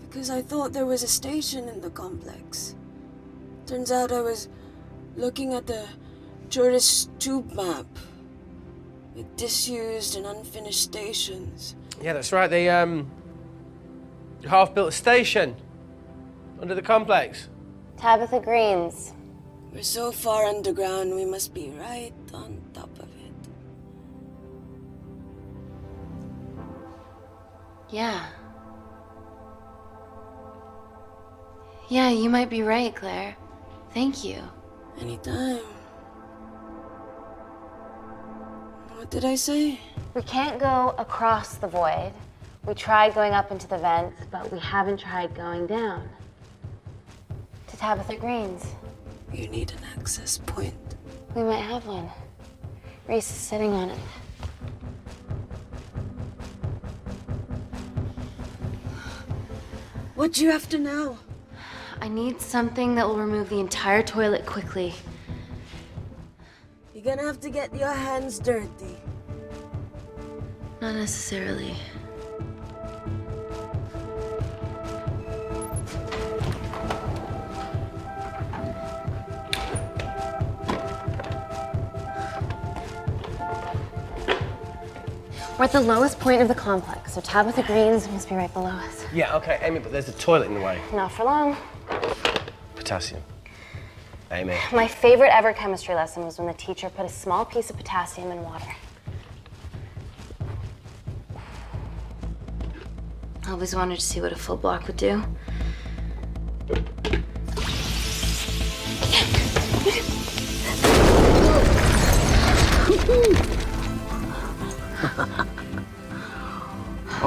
S21: because I thought there was a station in the complex. Turns out I was looking at the tourist tube map with disused and unfinished stations.
S20: Yeah, that's right. They half-built station under the complex.
S2: Tabitha Greens.
S21: We're so far underground, we must be right on top of it.
S2: Yeah. Yeah, you might be right, Claire. Thank you.
S21: Anytime. What did I say?
S2: We can't go across the void. We tried going up into the vents, but we haven't tried going down. To Tabitha Greens.
S21: You need an access point.
S2: We might have one. Reese is sitting on it.
S21: What do you have to know?
S2: I need something that will remove the entire toilet quickly.
S21: You're gonna have to get your hands dirty.
S2: Not necessarily. We're at the lowest point of the complex, so Tabitha Greens must be right below us.
S20: Yeah, okay, Amy, but there's a toilet in the way.
S2: Not for long.
S20: Potassium. Amy.
S2: My favorite ever chemistry lesson was when the teacher put a small piece of potassium in water. I always wanted to see what a full block would do.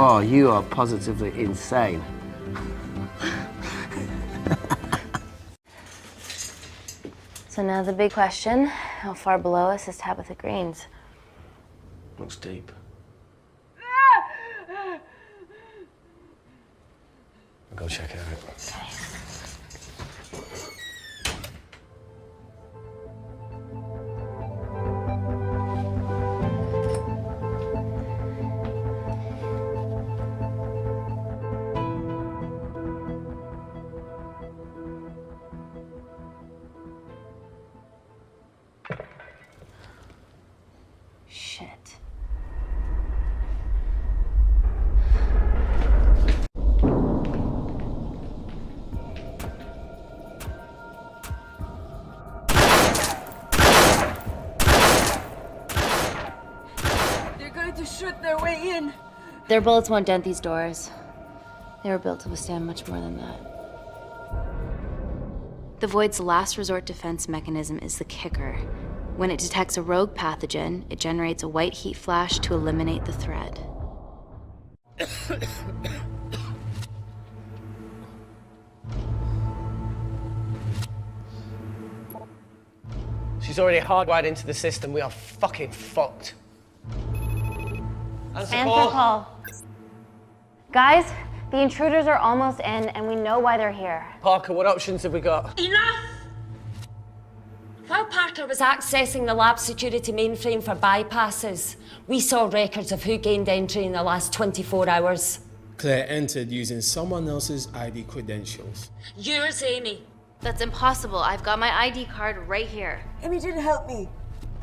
S11: Oh, you are positively insane.
S2: So now the big question, how far below us is Tabitha Greens?
S20: Looks deep. I'll go check it out.
S2: Okay. Shit.
S21: They're going to shoot their way in.
S2: Their bullets won't dent these doors. They were built to withstand much more than that. The Void's last resort defense mechanism is the kicker. When it detects a rogue pathogen, it generates a white heat flash to eliminate the threat.
S20: She's already hardwired into the system. We are fucking fucked. Answer call.
S2: Guys, the intruders are almost in, and we know why they're here.
S20: Parker, what options have we got?
S10: Enough! While Parker was accessing the lab security mainframe for bypasses, we saw records of who gained entry in the last 24 hours.
S16: Claire entered using someone else's ID credentials.
S10: Yours, Amy.
S2: That's impossible. I've got my ID card right here.
S21: Amy didn't help me.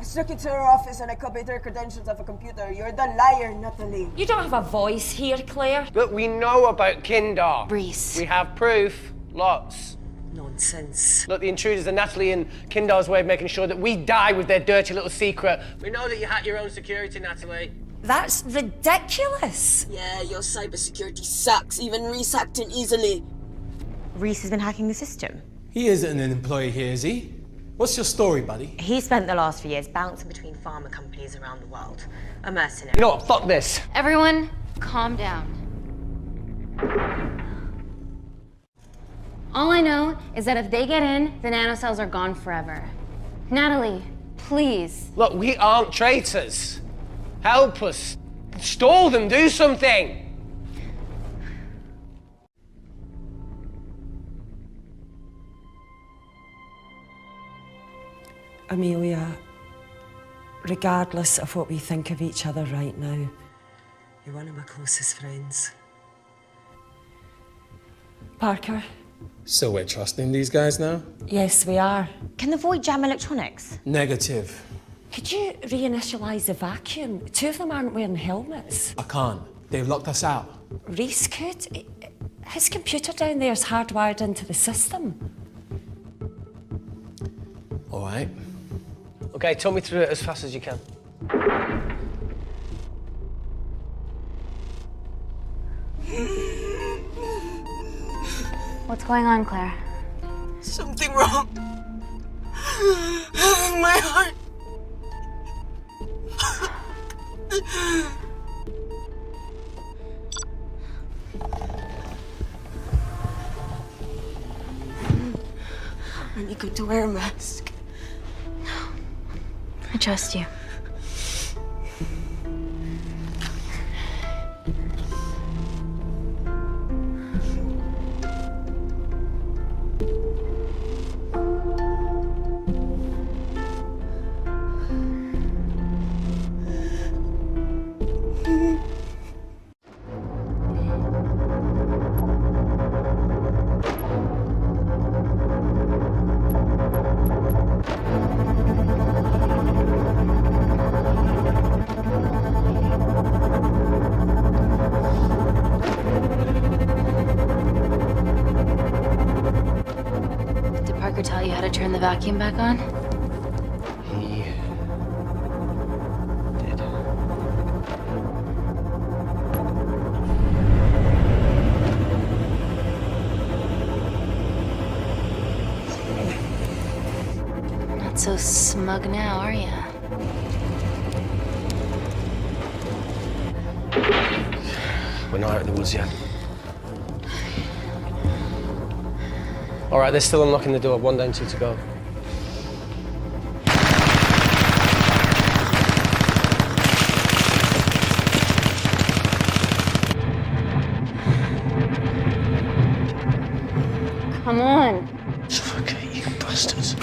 S21: I stuck it to her office and I copied her credentials off a computer. You're the liar, Natalie.
S10: You don't have a voice here, Claire.
S20: But we know about Kindar.
S2: Reese.
S20: We have proof. Lots.
S10: Nonsense.
S20: Look, the intruders are Natalie and Kindar's way of making sure that we die with their dirty little secret. We know that you hack your own security, Natalie.
S10: That's ridiculous.
S21: Yeah, your cybersecurity sucks. Even Reese hacked it easily.
S8: Reese has been hacking the system.
S16: He isn't an employee here, is he? What's your story, buddy?
S8: He spent the last few years bouncing between pharma companies around the world. A mercenary.
S20: You know what? Fuck this.
S2: Everyone, calm down. All I know is that if they get in, the nanocells are gone forever. Natalie, Please.
S20: Look, we aren't traitors. Help us. Stall them, do something.
S17: Amelia, regardless of what we think of each other right now, you're one of my closest friends.
S7: Parker?
S16: So we're trusting these guys now?
S17: Yes, we are.
S8: Can the void jam electronics?
S16: Negative.
S17: Could you reinitialize the vacuum? Two of them aren't wearing helmets.
S16: I can't. They've locked us out.
S17: Reese could. His computer down there is hardwired into the system.
S16: All right.
S20: Okay, talk me through it as fast as you can.
S2: What's going on, Claire?
S21: Something wrong. My heart. And you got to wear a mask.
S2: I trust you. Tell you how to turn the vacuum back on?
S11: He did.
S2: Not so smug now, are ya?
S11: We're not out of the woods yet.
S20: All right, they're still unlocking the door. 1 down, 2 to go.
S2: Come on.
S11: Suffocate, you bastards.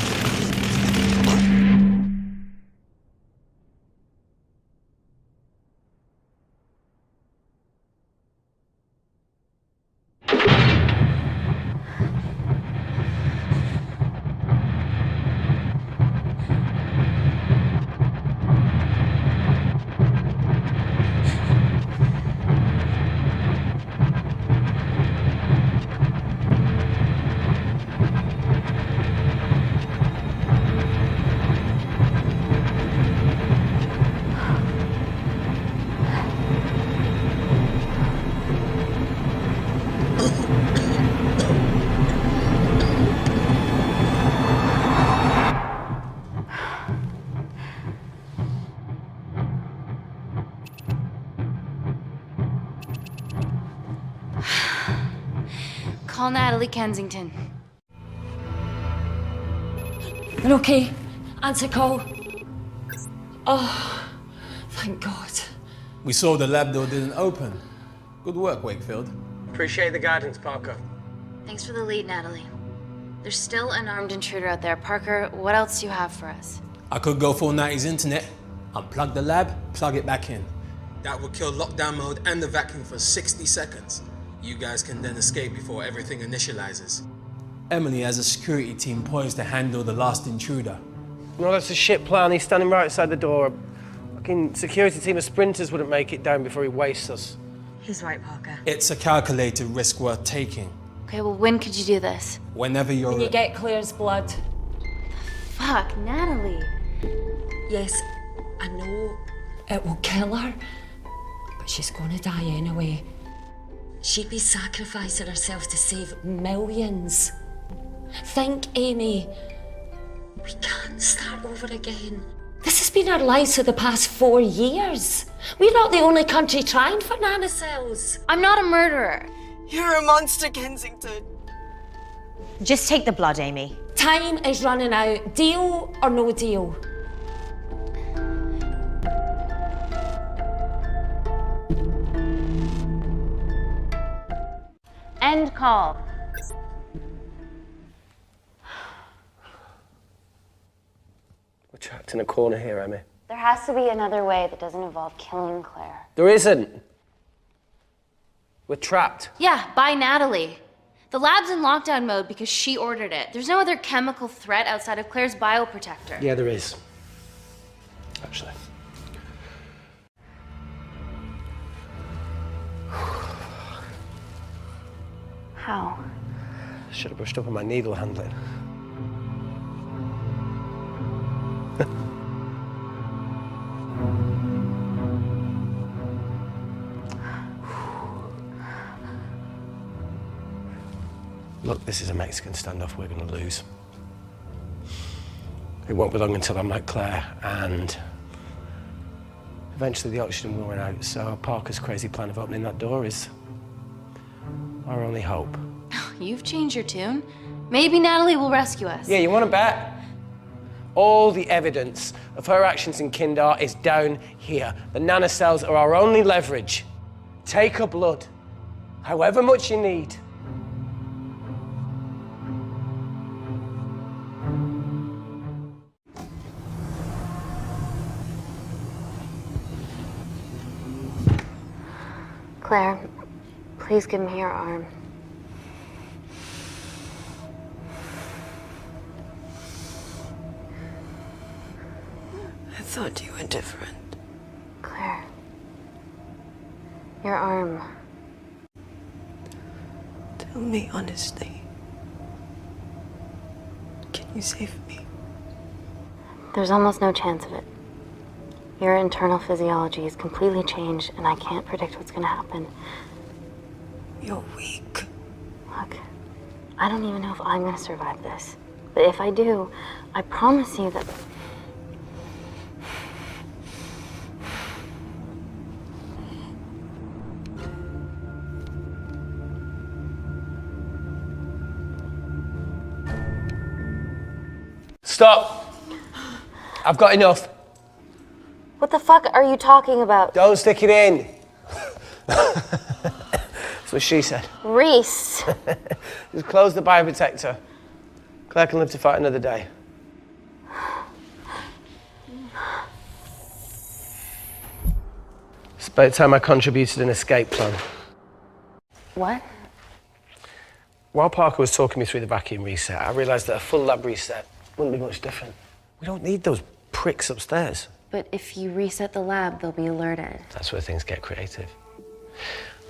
S2: Call Natalie Kensington.
S17: You're okay. Answer call. Oh, thank God.
S16: We saw the lab door didn't open. Good work, Wakefield.
S20: Appreciate the guidance, Parker.
S2: Thanks for the lead, Natalie. There's still an armed intruder out there. Parker, what else do you have for us?
S16: I could go full 90s internet, unplug the lab, plug it back in. That would kill lockdown mode and the vacuum for 60 seconds. You guys can then escape before everything initializes. Emily has a security team poised to handle the last intruder.
S20: No, that's a shit plan. He's standing right outside the door. A fucking security team of sprinters wouldn't make it down before he wastes us.
S17: He's right, Parker.
S16: It's a calculated risk worth taking.
S2: Okay, well, when could you do this?
S16: Whenever you're...
S17: When you get Claire's blood.
S2: Fuck, Natalie.
S17: Yes, I know it will kill her, but she's gonna die anyway. She'd be sacrificing herself to save millions. Think, Amy. We can't start over again. This has been our lives for the past 4 years. We're not the only country trying for nanocells.
S2: I'm not a murderer.
S21: You're a monster, Kensington.
S8: Just take the blood, Amy.
S17: Time is running out. Deal or no deal?
S2: End call.
S11: We're trapped in a corner here, Emmy.
S2: There has to be another way that doesn't involve killing Claire.
S11: There isn't. We're trapped.
S2: Yeah, by Natalie. The lab's in lockdown mode because she ordered it. There's no other chemical threat outside of Claire's bioprotector.
S11: Yeah, there is. Actually.
S2: How?
S11: Should have brushed up on my needle handling. Look, this is a Mexican standoff we're going to lose. It won't be long until I'm like Claire, and eventually the oxygen will run out, so Parker's crazy plan of opening that door is our only hope.
S2: You've changed your tune. Maybe Natalie will rescue us.
S20: Yeah, you want to bet? All the evidence of her actions in Kindar is down here. The nanocells are our only leverage. Take her blood, however much you need.
S2: Claire, please give me your arm.
S21: I thought you were different.
S2: Claire, your arm.
S21: Tell me honestly. Can you save me?
S2: There's almost no chance of it. Your internal physiology is completely changed, and I can't predict what's gonna happen.
S21: You're weak.
S2: Look, I don't even know if I'm gonna survive this. But if I do, I promise you that...
S20: Stop! I've got enough.
S2: What the fuck are you talking about?
S20: Don't stick it in. That's what she said.
S2: Reese.
S20: Just close the bioprotector. Claire can live to fight another day. It's about time I contributed an escape plan.
S2: What?
S11: While Parker was talking me through the vacuum reset, I realised that a full lab reset wouldn't be much different. We don't need those pricks upstairs.
S2: But if you reset the lab, they'll be alerted.
S11: That's where things get creative.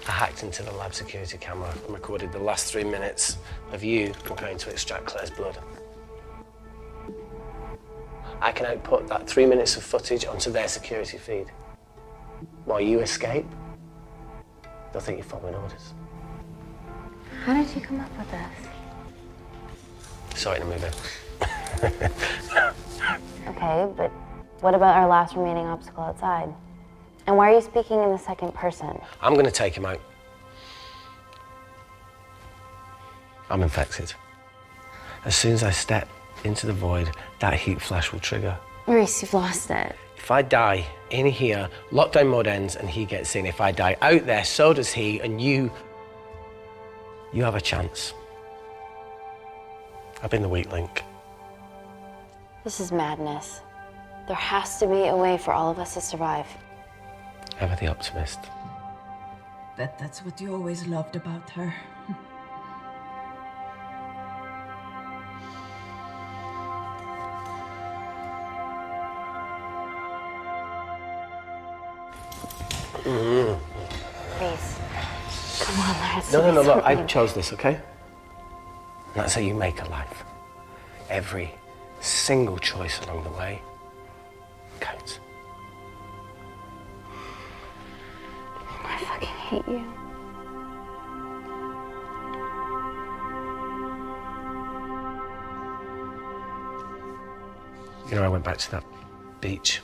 S11: I hacked into the lab security camera and recorded the last 3 minutes of you preparing to extract Claire's blood. I can output that 3 minutes of footage onto their security feed. While you escape, they'll think you're following orders.
S2: How did you come up with this?
S11: Saw it in a movie.
S2: Okay, but what about our last remaining obstacle outside? And why are you speaking in the second person?
S11: I'm going to take him out. I'm infected. As soon as I step into the void, that heat flash will trigger.
S2: Reese, you've lost it.
S11: If I die in here, lockdown mode ends and he gets in. If I die out there, so does he, and you have a chance. I've been the weak link.
S2: This is madness. There has to be a way for all of us to survive.
S11: Ever the optimist.
S6: Bet that's what you always loved about her.
S2: Reese, come on, there has to
S11: No,
S2: be
S11: look, I
S2: something.
S11: chose this, okay? And that's how you make a life. Every single choice along the way counts.
S2: I fucking hate you.
S11: You know, I went back to that beach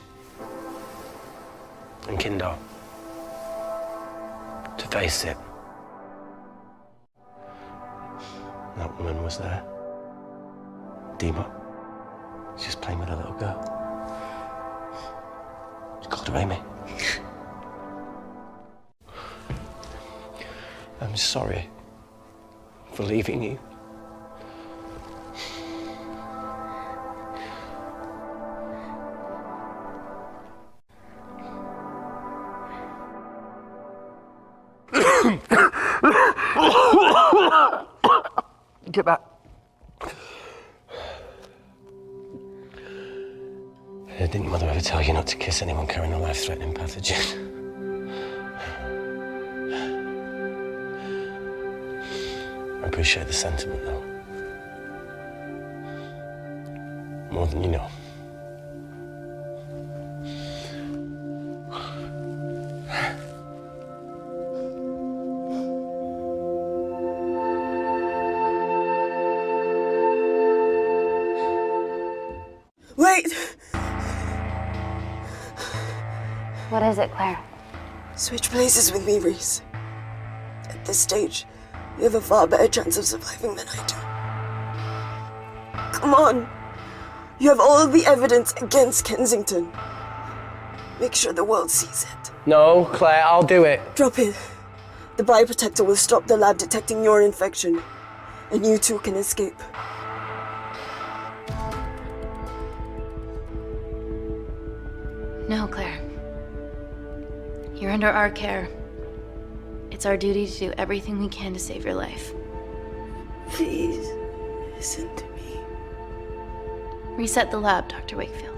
S11: in Kindar to face it. That woman was there. Dima. She's just playing with a little girl. She called her Amy. I'm sorry for leaving you.
S1: Get back.
S11: Didn't your mother ever tell you not to kiss anyone carrying a life-threatening pathogen? I appreciate the sentiment, though. More than you know.
S21: Wait!
S2: What is it, Claire?
S21: Switch places with me, Reese. At this stage, you have a far better chance of surviving than I do. Come on! You have all the evidence against Kensington. Make sure the world sees it.
S20: No, Claire, I'll do it.
S21: Drop it. The bioprotector will stop the lab detecting your infection, and you two can escape.
S2: No, Claire. You're under our care. It's our duty to do everything we can to save your life.
S21: Please, listen to me.
S2: Reset the lab, Dr. Wakefield.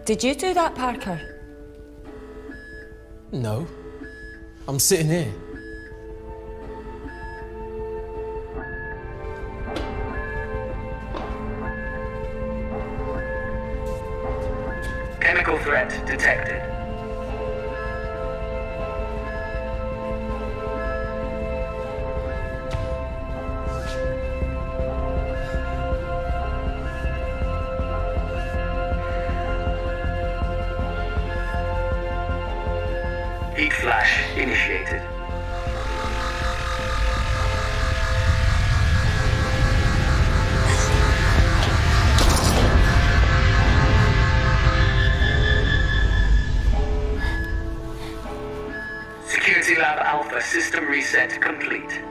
S10: Did you do that, Parker?
S16: No. I'm sitting here.
S12: Chemical threat detected. Heat flash initiated. Security Lab Alpha system reset complete.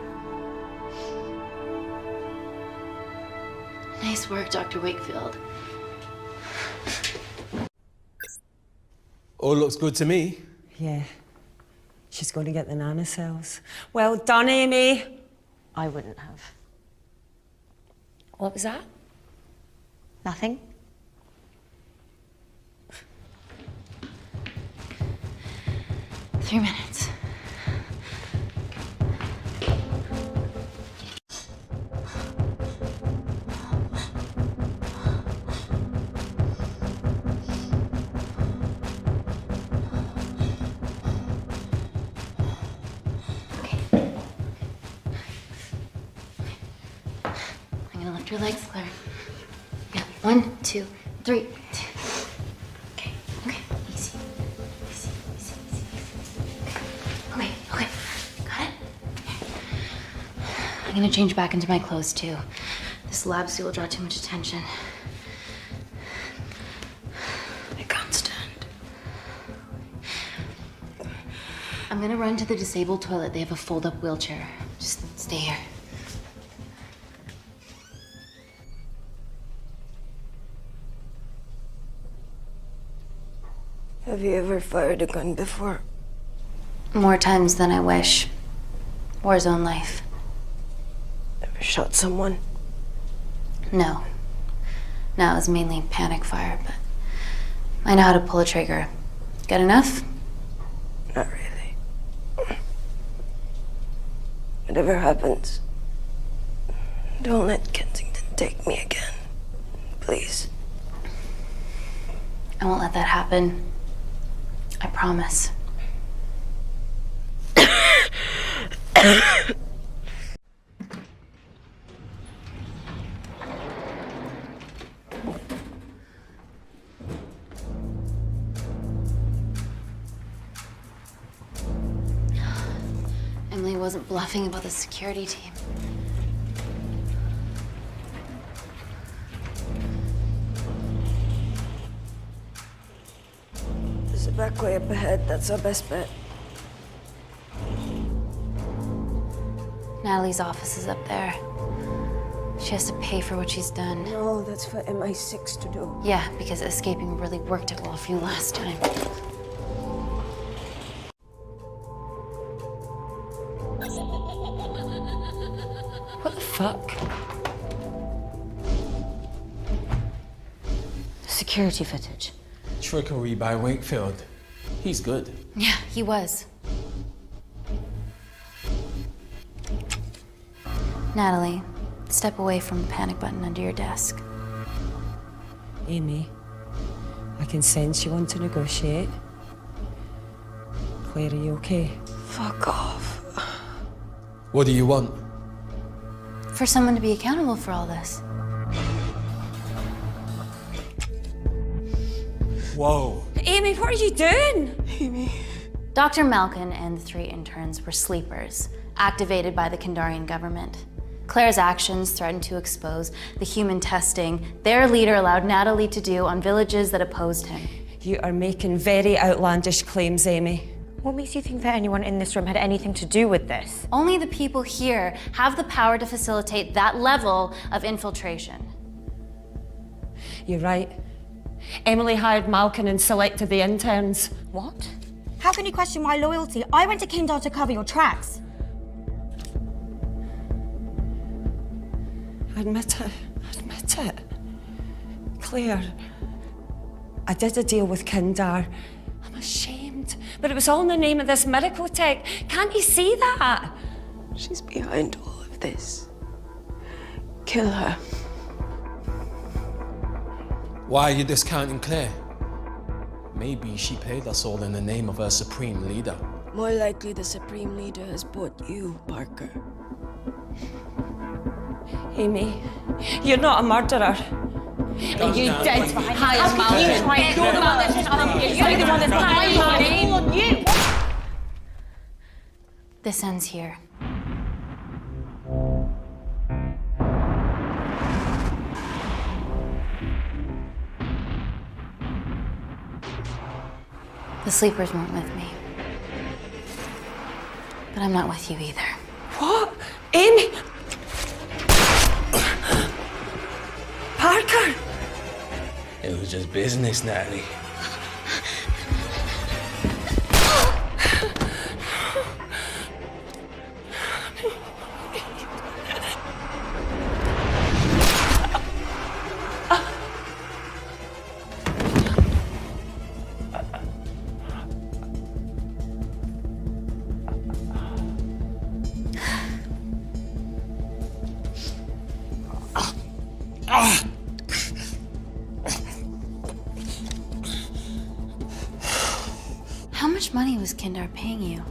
S2: Nice work, Dr. Wakefield.
S16: All looks good to me.
S10: Yeah. She's going to get the nanocells. Well done, Amy.
S8: I wouldn't have.
S10: What was that?
S8: Nothing?
S2: 3 minutes. I'm gonna lift your legs, Claire. Yeah, 1, 2, 3. Okay, easy. Easy. Okay, got it? I'm gonna change back into my clothes too. This lab suit will draw too much attention. I can't stand. I'm gonna run to the disabled toilet. They have a fold-up wheelchair. Just stay here.
S21: Have you ever fired a gun before?
S2: More times than I wish. War zone life.
S21: Ever shot someone?
S2: No. No, it was mainly panic fire, but I know how to pull a trigger. Good enough?
S21: Not really. Whatever happens, don't let Kensington take me again. Please.
S2: I won't let that happen. I promise. Emily wasn't bluffing about the security team.
S21: There's a back way up ahead. That's our best bet.
S2: Natalie's office is up there. She has to pay for what she's done.
S21: No, that's for MI6 to do.
S2: Yeah, because escaping really worked it well for you last time.
S17: What the fuck?
S8: Security footage.
S16: Trickery by Wakefield. He's good.
S2: Yeah, he was. Natalie, step away from the panic button under your desk.
S17: Amy, I can sense you want to negotiate. Claire, are you okay?
S21: Fuck off.
S16: What do you want?
S2: For someone to be accountable for all this.
S16: Whoa.
S17: Amy, what are you doing?
S21: Amy.
S2: Dr. Malkin and the 3 interns were sleepers, activated by the Kandarian government. Claire's actions threatened to expose the human testing their leader allowed Natalie to do on villages that opposed him.
S17: You are making very outlandish claims, Amy.
S8: What makes you think that anyone in this room had anything to do with this?
S2: Only the people here have the power to facilitate that level of infiltration.
S17: You're right. Emily hired Malkin and selected the interns.
S8: What? How can you question my loyalty? I went to Kindar to cover your tracks.
S17: Admit it. Admit it. Claire, I did a deal with Kindar. I'm ashamed, but it was all in the name of this miracle tech. Can't you see that?
S21: She's behind all of this. Kill her.
S16: Why are you discounting Claire? Maybe she paid us all in the name of her supreme leader.
S21: More likely the Supreme Leader has bought you, Parker.
S17: Amy, you're not a murderer.
S16: Calm
S17: You
S16: down.
S17: did hire Malkin.
S8: You're the one that's lying on you.
S2: This ends here. The sleepers weren't with me. But I'm not with you either.
S17: What? Amy? Parker?
S16: It was just business, Natalie.
S2: How much money was Kindar paying you?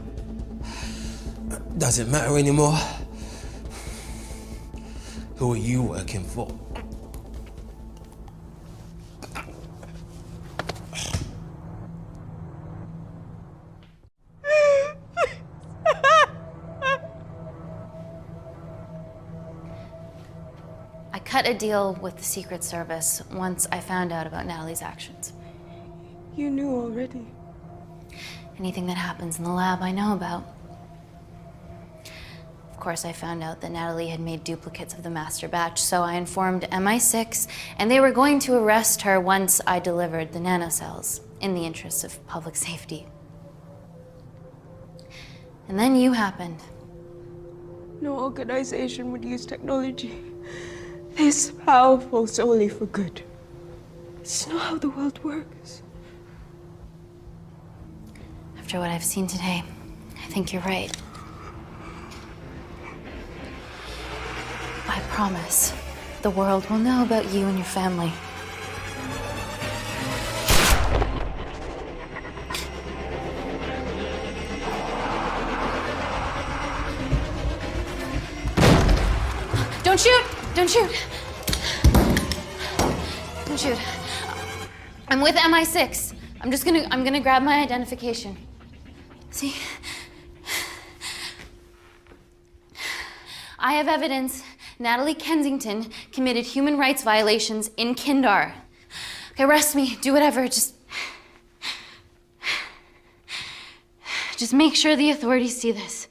S16: Does it matter anymore? Who are you working for?
S2: I cut a deal with the Secret Service once I found out about Natalie's actions.
S21: You knew already.
S2: Anything that happens in the lab, I know about. Of course, I found out that Natalie had made duplicates of the master batch, so I informed MI6, and they were going to arrest her once I delivered the nanocells, in the interests of public safety. And then you happened.
S21: No organization would use technology this powerful solely for good. It's not how the world works.
S2: After what I've seen today, I think you're right. I promise, the world will know about you and your family. Don't shoot! Don't shoot! Don't shoot. I'm with MI6. I'm gonna grab my identification. See? I have evidence Natalie Kensington committed human rights violations in Kindar. Okay, arrest me, do whatever, just make sure the authorities see this.